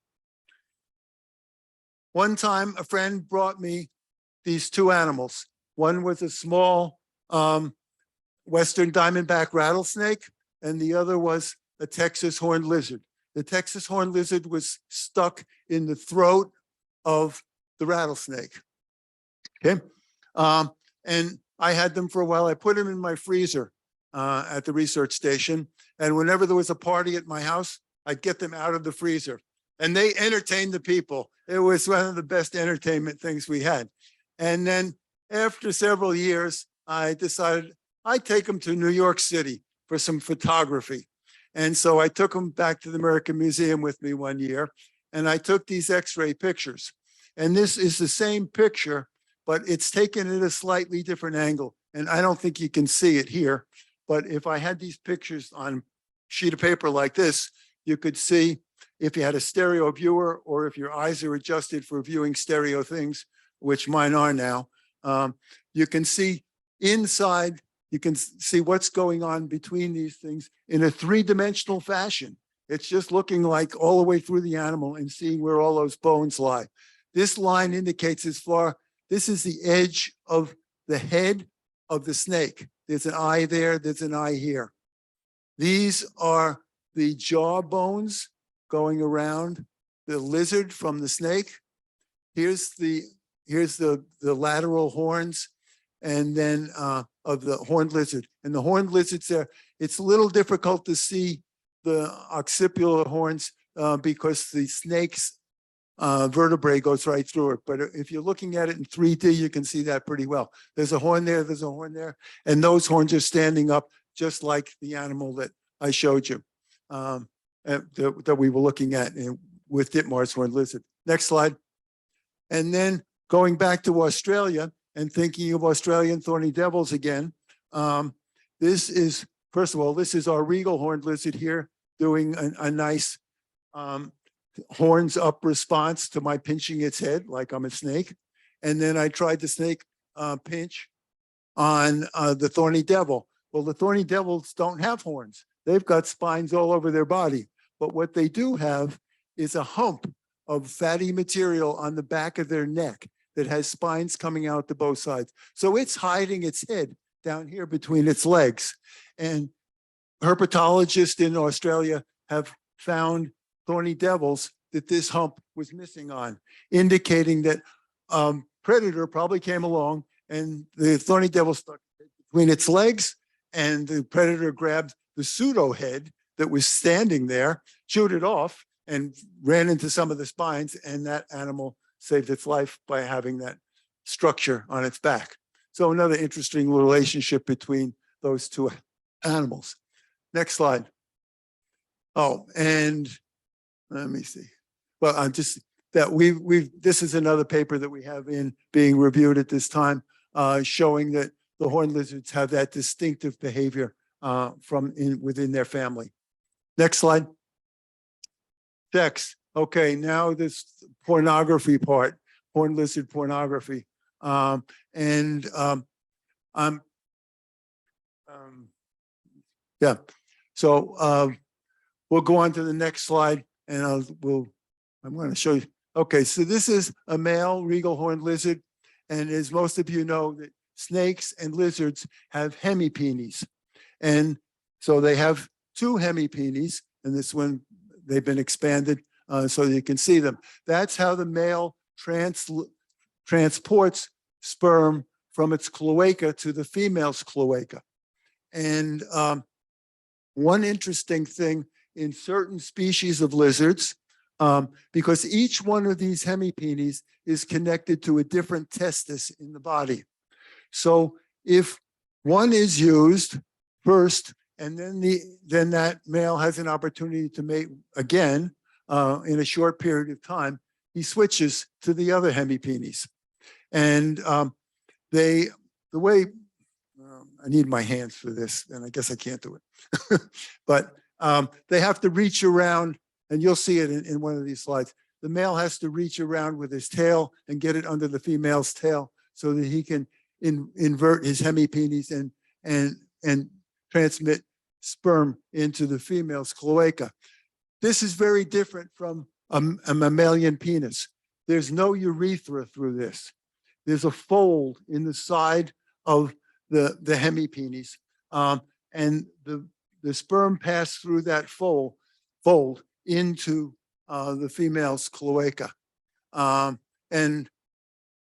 One time, a friend brought me these 2 animals. One was a small Western diamondback rattlesnake, and the other was a Texas horned lizard. The Texas horned lizard was stuck in the throat of the rattlesnake. Okay. And I had them for a while. I put them in my freezer at the research station. And whenever there was a party at my house, I'd get them out of the freezer. And they entertained the people. It was one of the best entertainment things we had. And then after several years, I decided I'd take them to New York City for some photography. And so I took them back to the American Museum with me one year, and I took these X-ray pictures. And this is the same picture but it's taken at a slightly different angle. And I don't think you can see it here, but if I had these pictures on a sheet of paper like this, you could see if you had a stereo viewer or if your eyes are adjusted for viewing stereo things, which mine are now, you can see inside, you can see what's going on between these things in a three-dimensional fashion. It's just looking like all the way through the animal and seeing where all those bones lie. This line indicates as far, this is the edge of the head of the snake. There's an eye there, there's an eye here. These are the jaw bones going around the lizard from the snake. Here's the lateral horns and then of the horned lizard. And the horned lizards there, it's a little difficult to see the occipital horns because the snake's vertebrae goes right through it. But if you're looking at it in 3D, you can see that pretty well. There's a horn there, there's a horn there, and those horns are standing up just like the animal that I showed you that we were looking at with Ditmars horned lizard. Next slide. And then going back to Australia and thinking of Australian thorny devils again, this is, first of all, this is our regal horned lizard here doing a nice horns up response to my pinching its head like I'm a snake. And then I tried the snake pinch on the thorny devil. Well, the thorny devils don't have horns. They've got spines all over their body. But what they do have is a hump of fatty material on the back of their neck that has spines coming out to both sides. So it's hiding its head down here between its legs. And herpetologists in Australia have found thorny devils that this hump was missing on, indicating that predator probably came along and the thorny devil stuck between its legs and the predator grabbed the pseudo head that was standing there, chewed it off and ran into some of the spines, and that animal saved its life by having that structure on its back. So another interesting relationship between those two animals. Next slide. Oh, and let me see. Well, I'm just that this is another paper that we have in being reviewed at this time, showing that the horned lizards have that distinctive behavior within their family. Next slide. Sex. Okay, now this pornography part, horned lizard pornography. Yeah. So we'll go on to the next slide, and I'm going to show you. Okay, so this is a male regal horned lizard, and as most of you know, that snakes and lizards have hemipenes, and so they have two hemipenes, and this one they've been expanded so you can see them. That's how the male transports sperm from its cloaca to the female's cloaca. And one interesting thing in certain species of lizards, because each one of these hemipenes is connected to a different testis in the body. So if one is used first, and then that male has an opportunity to mate again in a short period of time, he switches to the other hemipenes. And the way, I need my hands for this, and I guess I can't do it. But they have to reach around, and you'll see it in one of these slides. The male has to reach around with his tail and get it under the female's tail so that he can invert his hemipenes and transmit sperm into the female's cloaca. This is very different from a mammalian penis. There's no urethra through this. There's a fold in the side of the hemipenes, and the sperm pass through that fold into the female's cloaca. And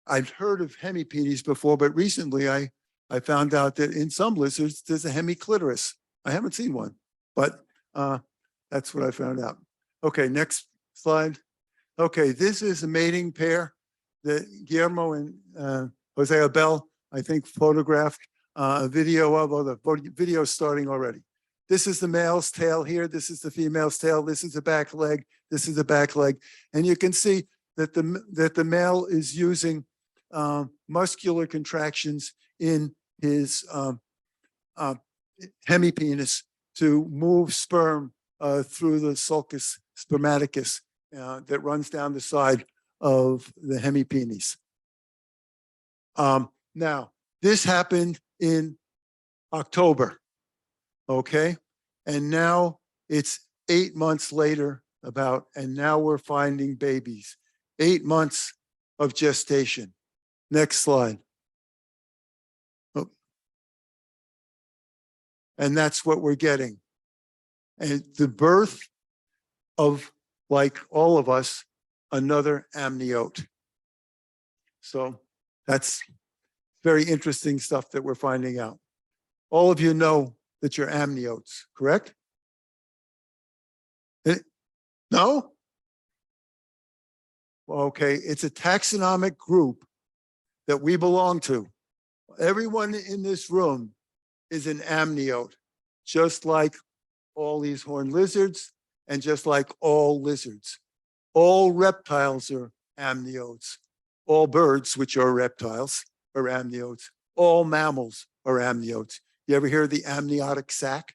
I've heard of hemipenes before, but recently I found out that in some lizards, there's a hemiclitoris. I haven't seen one, but that's what I found out. Okay, next slide. Okay, this is a mating pair that Guillermo and José Abel, I think, photographed a video of, or the video is starting already. This is the male's tail here. This is the female's tail. This is the back leg. This is the back leg. And you can see that the male is using muscular contractions in his hemipenis to move sperm through the sulcus spermaticus that runs down the side of the hemipenis. Now, this happened in October, okay? And now it's 8 months later and now we're finding babies. 8 months of gestation. Next slide. Oh. And that's what we're getting. And the birth of, like all of us, another amniote. So that's very interesting stuff that we're finding out. All of you know that you're amniotes, correct? No? Okay, it's a taxonomic group that we belong to. Everyone in this room is an amniote, just like all these horned lizards and just like all lizards. All reptiles are amniotes. All birds, which are reptiles, are amniotes. All mammals are amniotes. You ever hear of the amniotic sac?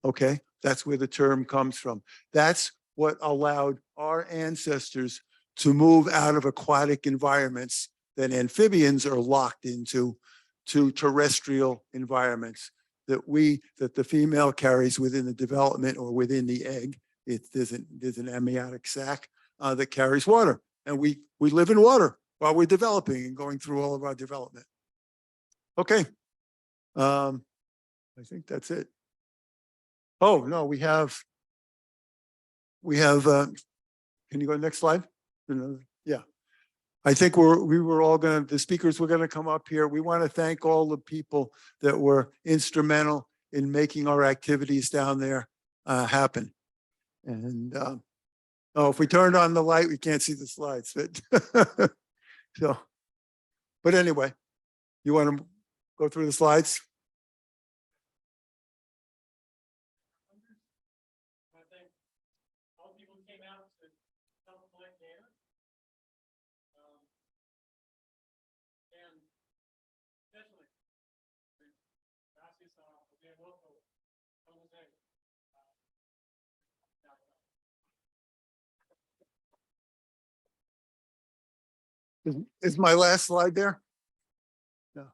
Okay, that's where the term comes from. That's what allowed our ancestors to move out of aquatic environments that amphibians are locked into, to terrestrial environments that the female carries within the development or within the egg. There's an amniotic sac that carries water. And we live in water while we're developing and going through all of our development. Okay. I think that's it. Oh, no, we have, can you go next slide? Yeah. I think the speakers were going to come up here. We want to thank all the people that were instrumental in making our activities down there happen. And if we turned on the light, we can't see the slides. But anyway, you want to go through the slides? Is my last slide there? No.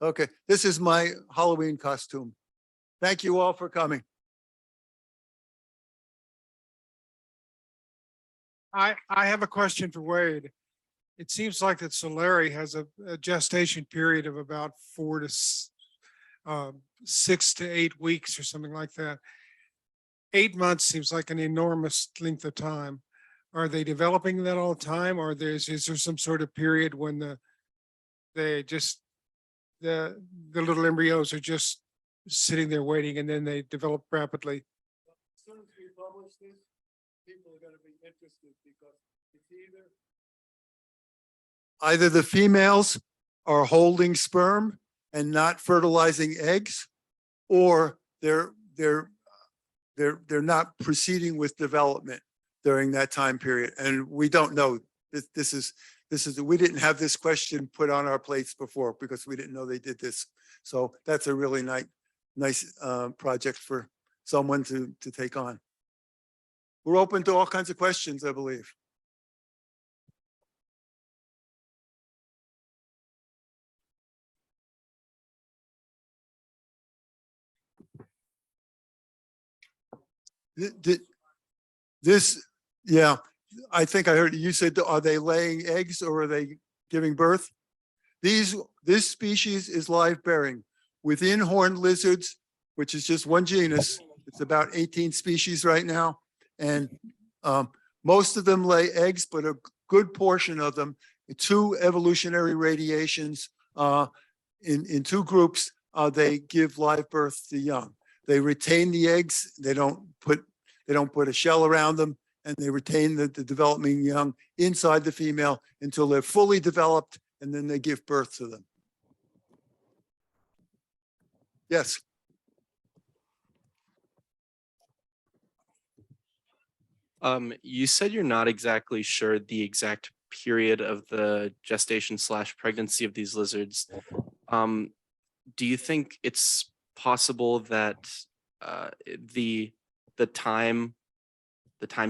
Okay, this is my Halloween costume. Thank you all for coming. I have a question for Wade. It seems like that Solari has a gestation period of about 6 to 8 weeks or something like that. 8 months seems like an enormous length of time. Are they developing that all the time, or is there some sort of period when the little embryos are just sitting there waiting and then they develop rapidly? As soon as we publish this, people are going to be interested because it's either the females are holding sperm and not fertilizing eggs, or they're not proceeding with development during that time period. And we don't know. This is we didn't have this question put on our plates before because we didn't know they did this. So that's a really nice project for someone to take on. We're open to all kinds of questions, I believe. Yeah, I think I heard you said, are they laying eggs or are they giving birth? This species is live bearing. Within horned lizards, which is just one genus, it's about 18 species right now. And most of them lay eggs, but a good portion of them, 2 evolutionary radiations in 2 groups, they give live birth to young. They retain the eggs. They don't put a shell around them, and they retain the developing young inside the female until they're fully developed, and then they give birth to them. Yes. You said you're not exactly sure the exact period of the gestation / pregnancy of these lizards, do you think it's possible that the time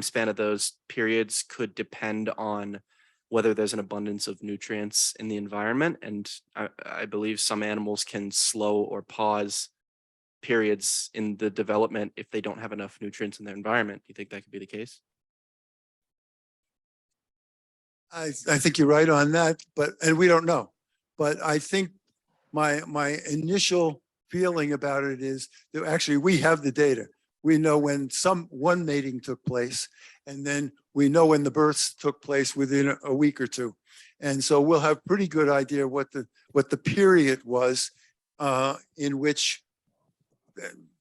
span of those periods could depend on whether there's an abundance of nutrients in the environment? And I believe some animals can slow or pause periods in the development if they don't have enough nutrients in their environment. Do you think that could be the case? I think you're right on that, and we don't know. But I think my initial feeling about it is that actually we have the data. We know when one mating took place, and then we know when the births took place within a week or two. And so we'll have pretty good idea what the period was in which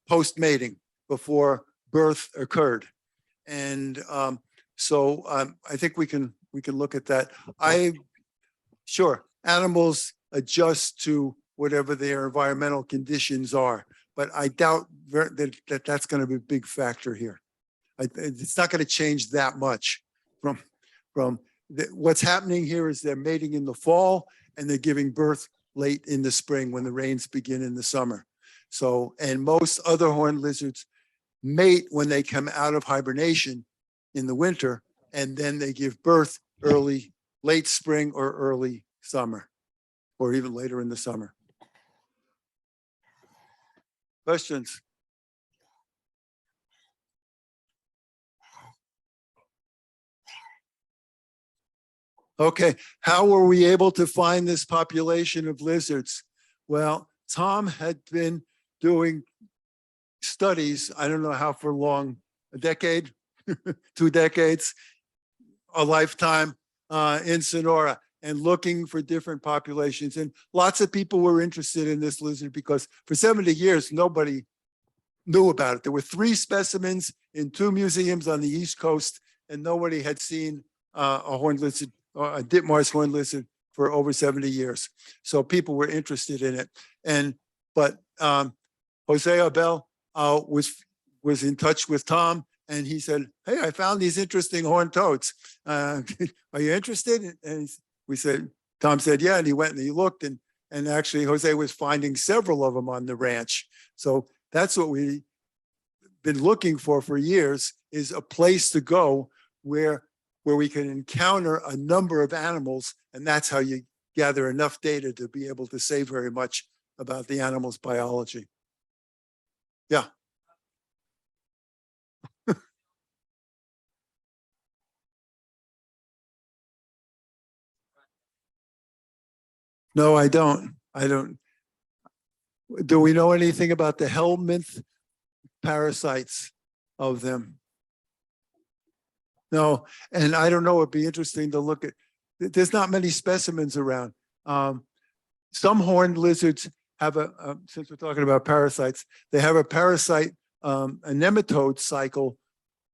post-mating before birth occurred. And so I think we can look at that. Sure, animals adjust to whatever their environmental conditions are, but I doubt that that's going to be a big factor here. It's not going to change that much from what's happening here is they're mating in the fall and they're giving birth late in the spring when the rains begin in the summer. So, and most other horned lizards mate when they come out of hibernation in the winter, and then they give birth late spring or early summer, or even later in the summer. Questions? Okay, how were we able to find this population of lizards? Well, Tom had been doing studies, I don't know how for long, a decade, 2 decades, a lifetime in Sonora, and looking for different populations. And lots of people were interested in this lizard because for 70 years, nobody knew about it. There were 3 specimens in 2 museums on the East Coast, and nobody had seen a horned lizard, a Ditmars horned lizard for over 70 years. So people were interested in it. But José Abel was in touch with Tom, and he said, "Hey, I found these interesting horned toads. Are you interested?" And Tom said, "Yeah." And he went and he looked, and actually Jose was finding several of them on the ranch. So that's what we've been looking for years, is a place to go where we can encounter a number of animals. And that's how you gather enough data to be able to say very much about the animal's biology. Yeah. No, I don't. Do we know anything about the helminth parasites of them? No, and I don't know, it'd be interesting to look at. There's not many specimens around. Some horned lizards have since we're talking about parasites, they have a parasite, a nematode cycle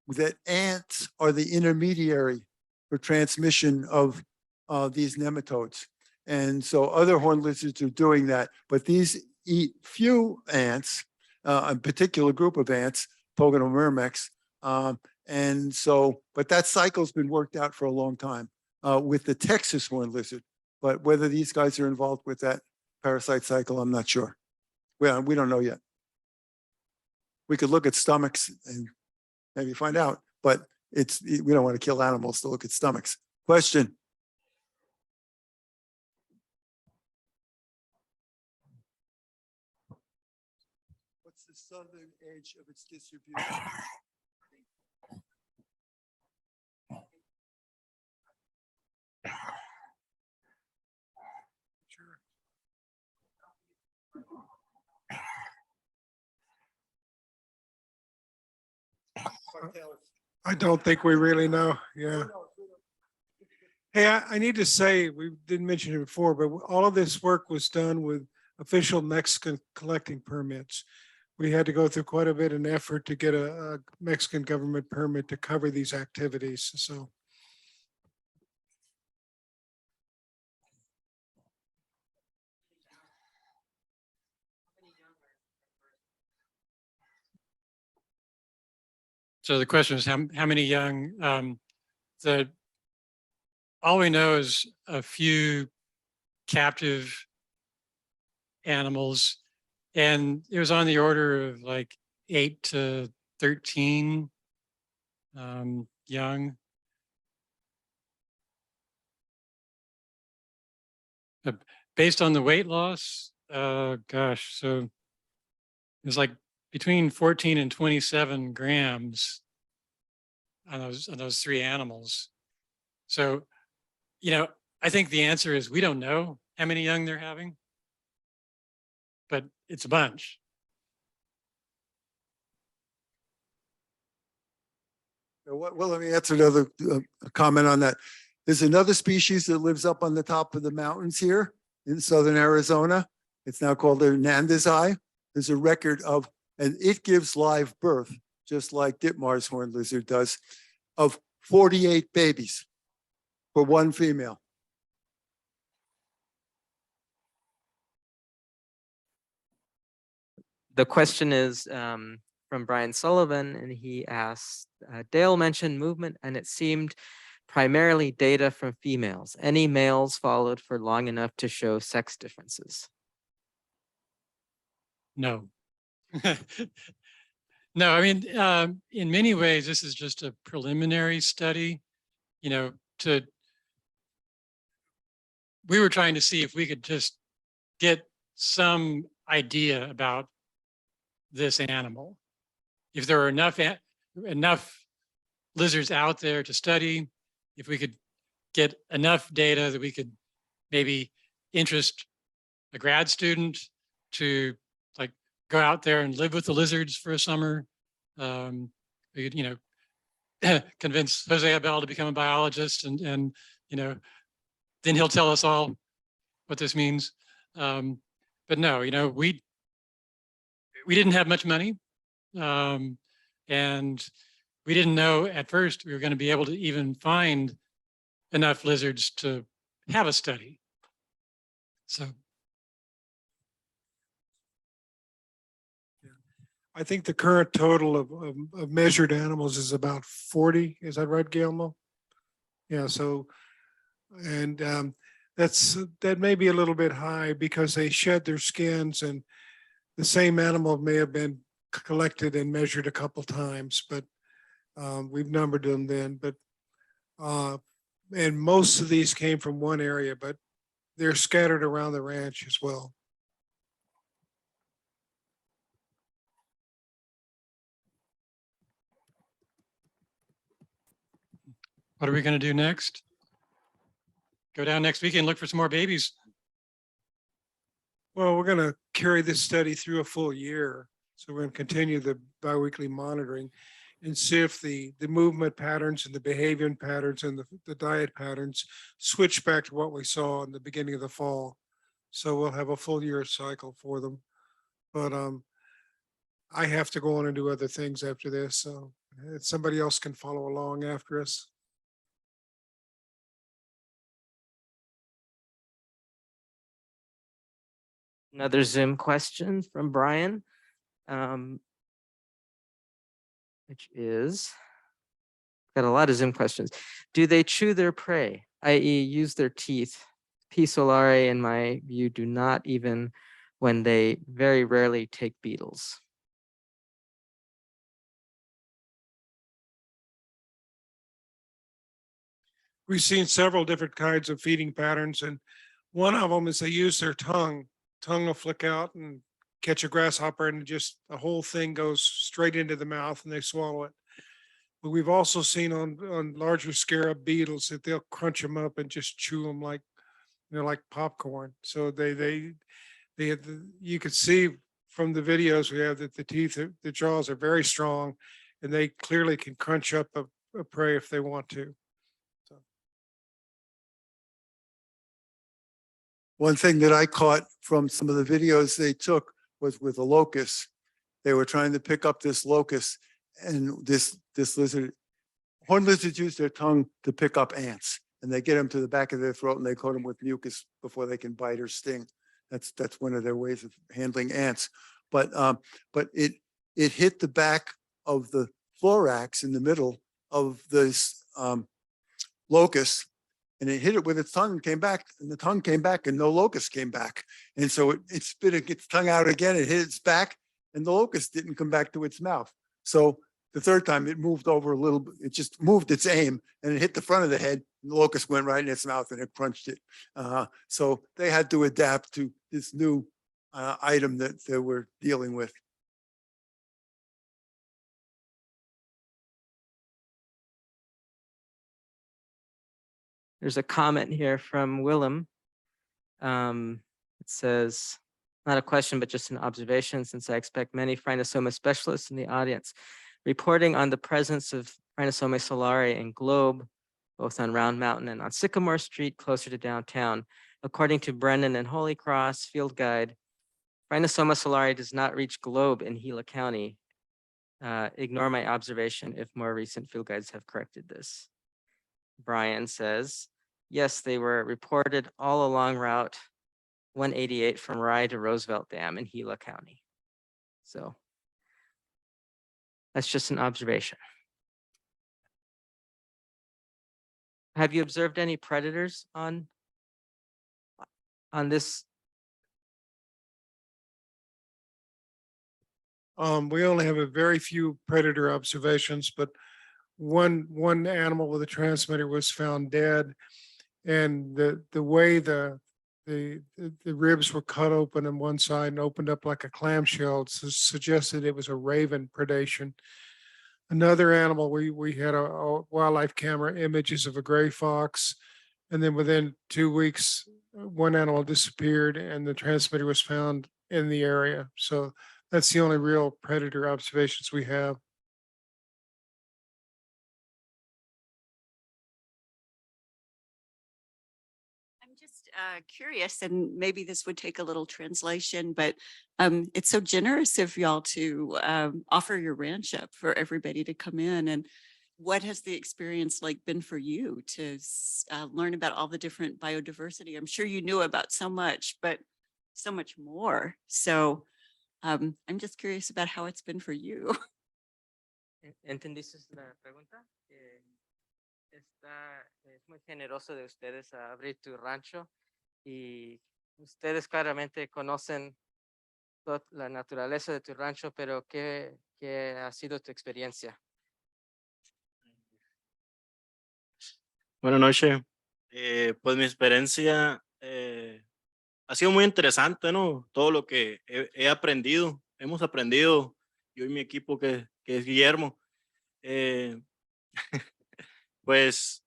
that ants are the intermediary for transmission of these nematodes. And so other horned lizards are doing that, but these eat few ants, a particular group of ants, Pogonomyrmex. And so, but that cycle's been worked out for a long time with the Texas horned lizard. But whether these guys are involved with that parasite cycle, I'm not sure. Well, we don't know yet. We could look at stomachs and maybe find out, but we don't want to kill animals to look at stomachs. Question? What's the southern edge of its distribution? Sure. I don't think we really know. Yeah. Hey, I need to say, we didn't mention it before, but all of this work was done with official Mexican collecting permits. We had to go through quite a bit of effort to get a Mexican government permit to cover these activities. So. So the question is how many young, the all we know is a few captive animals, and it was on the order of like 8 to 13 young. Based on the weight loss, gosh, so it was like between 14 and 27 grams on those 3 animals. So, you know, I think the answer is we don't know how many young they're having, but it's a bunch. Well, let me answer another comment on that. There's another species that lives up on the top of the mountains here in southern Arizona. It's now called the Hernandez Eye. There's a record of, and it gives live birth, just like Ditmars horned lizard does, of 48 babies for one female. The question is from Brian Sullivan, and he asked, Dale mentioned movement, and it seemed primarily data from females. Any males followed for long enough to show sex differences? No. No, I mean, in many ways, this is just a preliminary study, you know, we were trying to see if we could just get some idea about this animal. If there are enough lizards out there to study, if we could get enough data that we could maybe interest a grad student to like go out there and live with the lizards for a summer. We could, you know, convince José Abel to become a biologist, and you know, then he'll tell us all what this means. But no, you know, we didn't have much money, and we didn't know at first we were going to be able to even find enough lizards to have a study. So I think the current total of measured animals is about 40. Is that right, Guillermo? Yeah, so, and that may be a little bit high because they shed their skins, and the same animal may have been collected and measured a couple times, but we've numbered them then. But and most of these came from one area, but they're scattered around the ranch as well. what are we going to do next? Go down next weekend and look for some more babies. Well, we're going to carry this study through a full year. So we're going to continue the biweekly monitoring and see if the movement patterns and the behavior patterns and the diet patterns switch back to what we saw in the beginning of the fall. So we'll have a full year cycle for them. But I have to go on and do other things after this. So if somebody else can follow along after us. Another Zoom question from Brian, which is, got a lot of Zoom questions. Do they chew their prey, i.e. use their teeth? P. solare, in my view, do not, even when they very rarely take beetles. We've seen several different kinds of feeding patterns, and one of them is they use their tongue. Tongue will flick out and catch a grasshopper, and just the whole thing goes straight into the mouth and they swallow it. But we've also seen on larger scarab beetles that they'll crunch them up and just chew them like, you know, like popcorn. So you could see from the videos we have that the teeth, the jaws are very strong, and they clearly can crunch up a prey if they want to. One thing that I caught from some of the videos they took was with a locust. They were trying to pick up this locust, and this lizard, horned lizards use their tongue to pick up ants, and they get them to the back of their throat and they coat them with mucus before they can bite or sting. That's one of their ways of handling ants. But it hit the back of the thorax in the middle of this locust, and it hit it with its tongue and came back, and the tongue came back and no locust came back. And so it spit its tongue out again, it hit its back, and the locust didn't come back to its mouth. So the third time it moved over a little bit, it just moved its aim and it hit the front of the head. And the locust went right in its mouth and it crunched it. So they had to adapt to this new item that they were dealing with. There's a comment here from Willem. It says, not a question, but just an observation, since I expect many Phrynosoma specialists in the audience. Reporting on the presence of Phrynosoma solari and globe, both on Round Mountain and on Sycamore Street, closer to downtown. According to Brennan and Holy Cross Field Guide, Phrynosoma solari does not reach globe in Gila County. Ignore my observation if more recent field guides have corrected this. Brian says, yes, they were reported all along Route 188 from Rye to Roosevelt Dam in Gila County. So that's just an observation. Have you observed any predators on this? We only have a very few predator observations, but one animal with a transmitter was found dead, and the way the ribs were cut open on one side and opened up like a clamshell suggested it was a raven predation. Another animal, we had a wildlife camera images of a gray fox, and then within 2 weeks, one animal disappeared and the transmitter was found in the area. So that's the only real predator observations we have. I'm just curious, and maybe this would take a little translation, but it's so generous of y'all to offer your ranch up for everybody to come in. And what has the experience like been for you to learn about all the different biodiversity? I'm sure you knew about so much, but so much more. So I'm just curious about how it's been for you. ¿Entendiste la pregunta? Es muy generoso de ustedes a abrir tu rancho y ustedes claramente conocen toda la naturaleza de tu rancho, pero ¿qué ha sido tu experiencia? Buenas noches. Pues mi experiencia ha sido muy interesante, ¿no? Todo lo que he aprendido, hemos aprendido, yo y mi equipo que es Guillermo, pues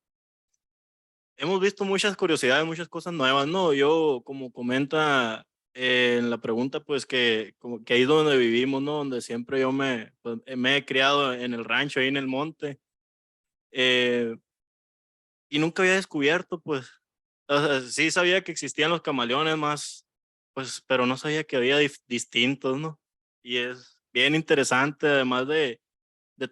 hemos visto muchas curiosidades, muchas cosas nuevas, ¿no? Yo, como comenta en la pregunta, pues que ahí donde vivimos, ¿no? Donde siempre yo pues, me he criado en el rancho, ahí en el monte. Y nunca había descubierto, pues, o sea, sí sabía que existían los camaleones más, pues, pero no sabía que había distintos, ¿no? Y es bien interesante, además de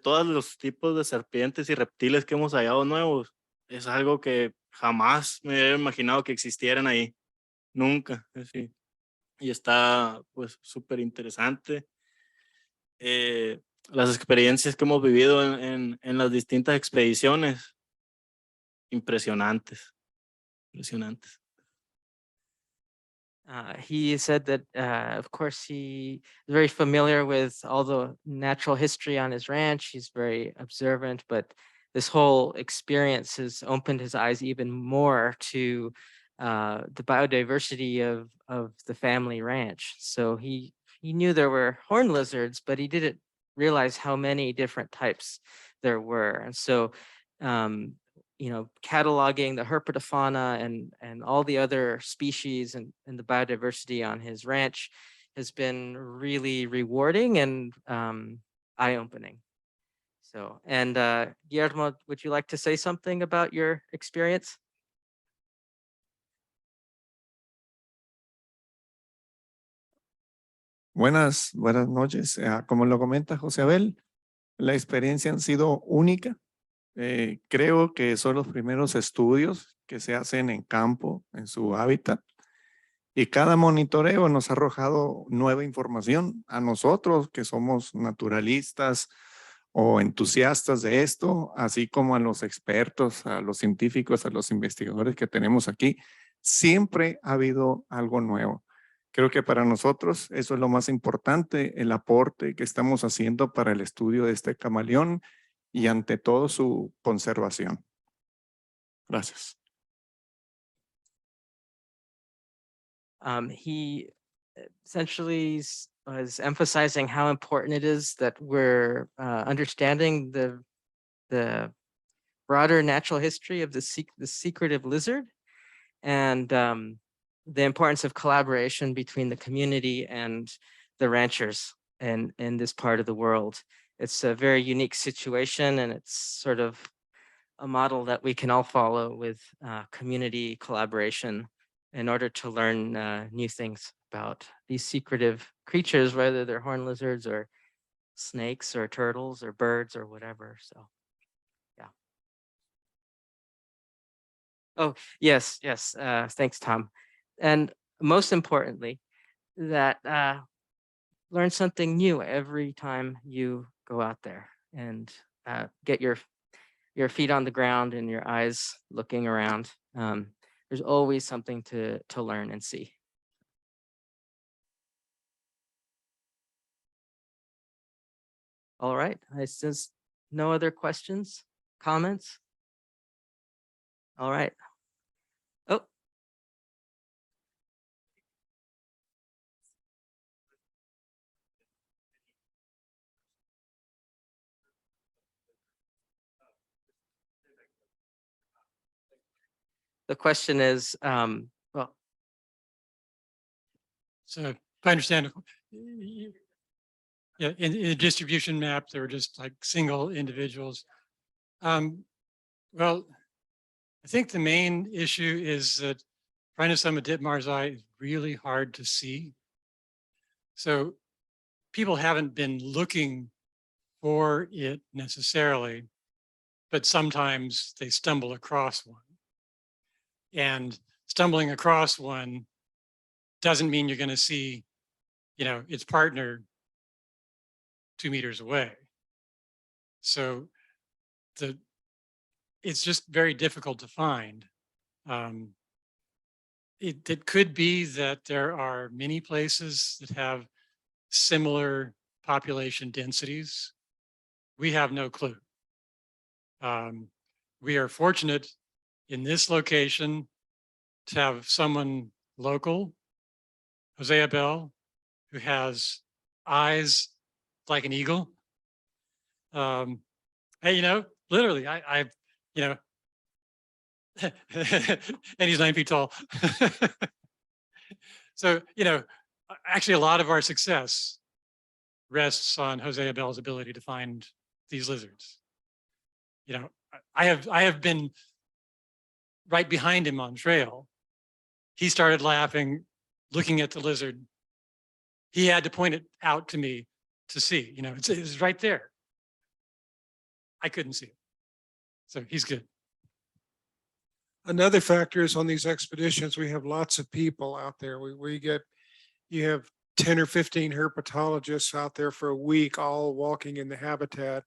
todos los tipos de serpientes y reptiles que hemos hallado nuevos. Es algo que jamás me hubiera imaginado que existieran ahí, nunca, sí. Y está, pues, súper interesante. Las experiencias que hemos vivido en las distintas expediciones, impresionantes. Impresionantes. He said that, of course, he is very familiar with all the natural history on his ranch. He's very observant, but this whole experience has opened his eyes even more to the biodiversity of the family ranch. So he knew there were horned lizards, but he didn't realize how many different types there were. And so, you know, cataloging the herpetofauna and all the other species and the biodiversity on his ranch has been really rewarding and eye-opening. So, and Guillermo, would you like to say something about your experience? Buenas noches. Como lo comenta José Abel, la experiencia ha sido única. Creo que son los primeros estudios que se hacen en campo, en su hábitat, y cada monitoreo nos ha arrojado nueva información a nosotros que somos naturalistas o entusiastas de esto, así como a los expertos, a los científicos, a los investigadores que tenemos aquí, siempre ha habido algo nuevo. Creo que para nosotros eso es lo más importante, el aporte que estamos haciendo para el estudio de este camaleón y ante todo su conservación. Gracias. He essentially was emphasizing how important it is that we're understanding the broader natural history of the secretive lizard, and the importance of collaboration between the community and the ranchers in this part of the world. It's a very unique situation, and it's sort of a model that we can all follow with community collaboration in order to learn new things about these secretive creatures, whether they're horned lizards or snakes or turtles or birds or whatever. So, yeah. Oh, yes, yes. Thanks, Tom. And most importantly, that learn something new every time you go out there, and get your feet on the ground and your eyes looking around. There's always something to learn and see. All right, I sense no other questions, comments? All right. Oh. The question is, well, So if I understand, yeah, in the distribution map, there were just like single individuals. Well, I think the main issue is that Phrynosoma ditmarsi is really hard to see. So people haven't been looking for it necessarily, but sometimes they stumble across one. And stumbling across one doesn't mean you're going to see, its partner 2 meters away. So it's just very difficult to find. It could be that there are many places that have similar population densities. We have no clue. We are fortunate in this location to have someone local, José Abel, who has eyes like an eagle. Hey, literally, I and he's 9 feet tall. So, actually a lot of our success rests on José Abel's ability to find these lizards. I have been right behind him on trail. He started laughing, looking at the lizard. He had to point it out to me to see, it's right there. I couldn't see it. So he's good. Another factor is on these expeditions, we have lots of people out there. You have 10 or 15 herpetologists out there for a week, all walking in the habitat,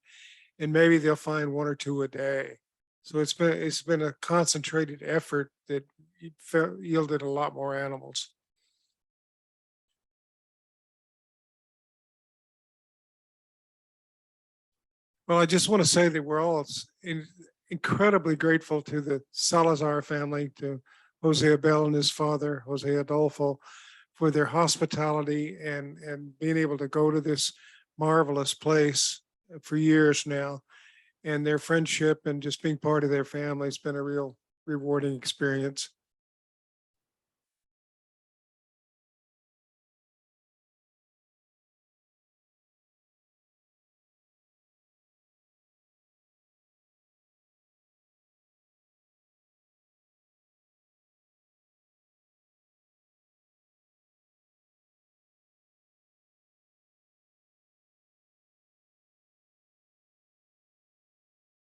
and maybe they'll find 1 or 2 a day. So it's been a concentrated effort that yielded a lot more animals. Well, I just want to say that we're all incredibly grateful to the Salazar family, to José Abel and his father, José Adolfo, for their hospitality and being able to go to this marvelous place for years now. And their friendship and just being part of their family has been a real rewarding experience.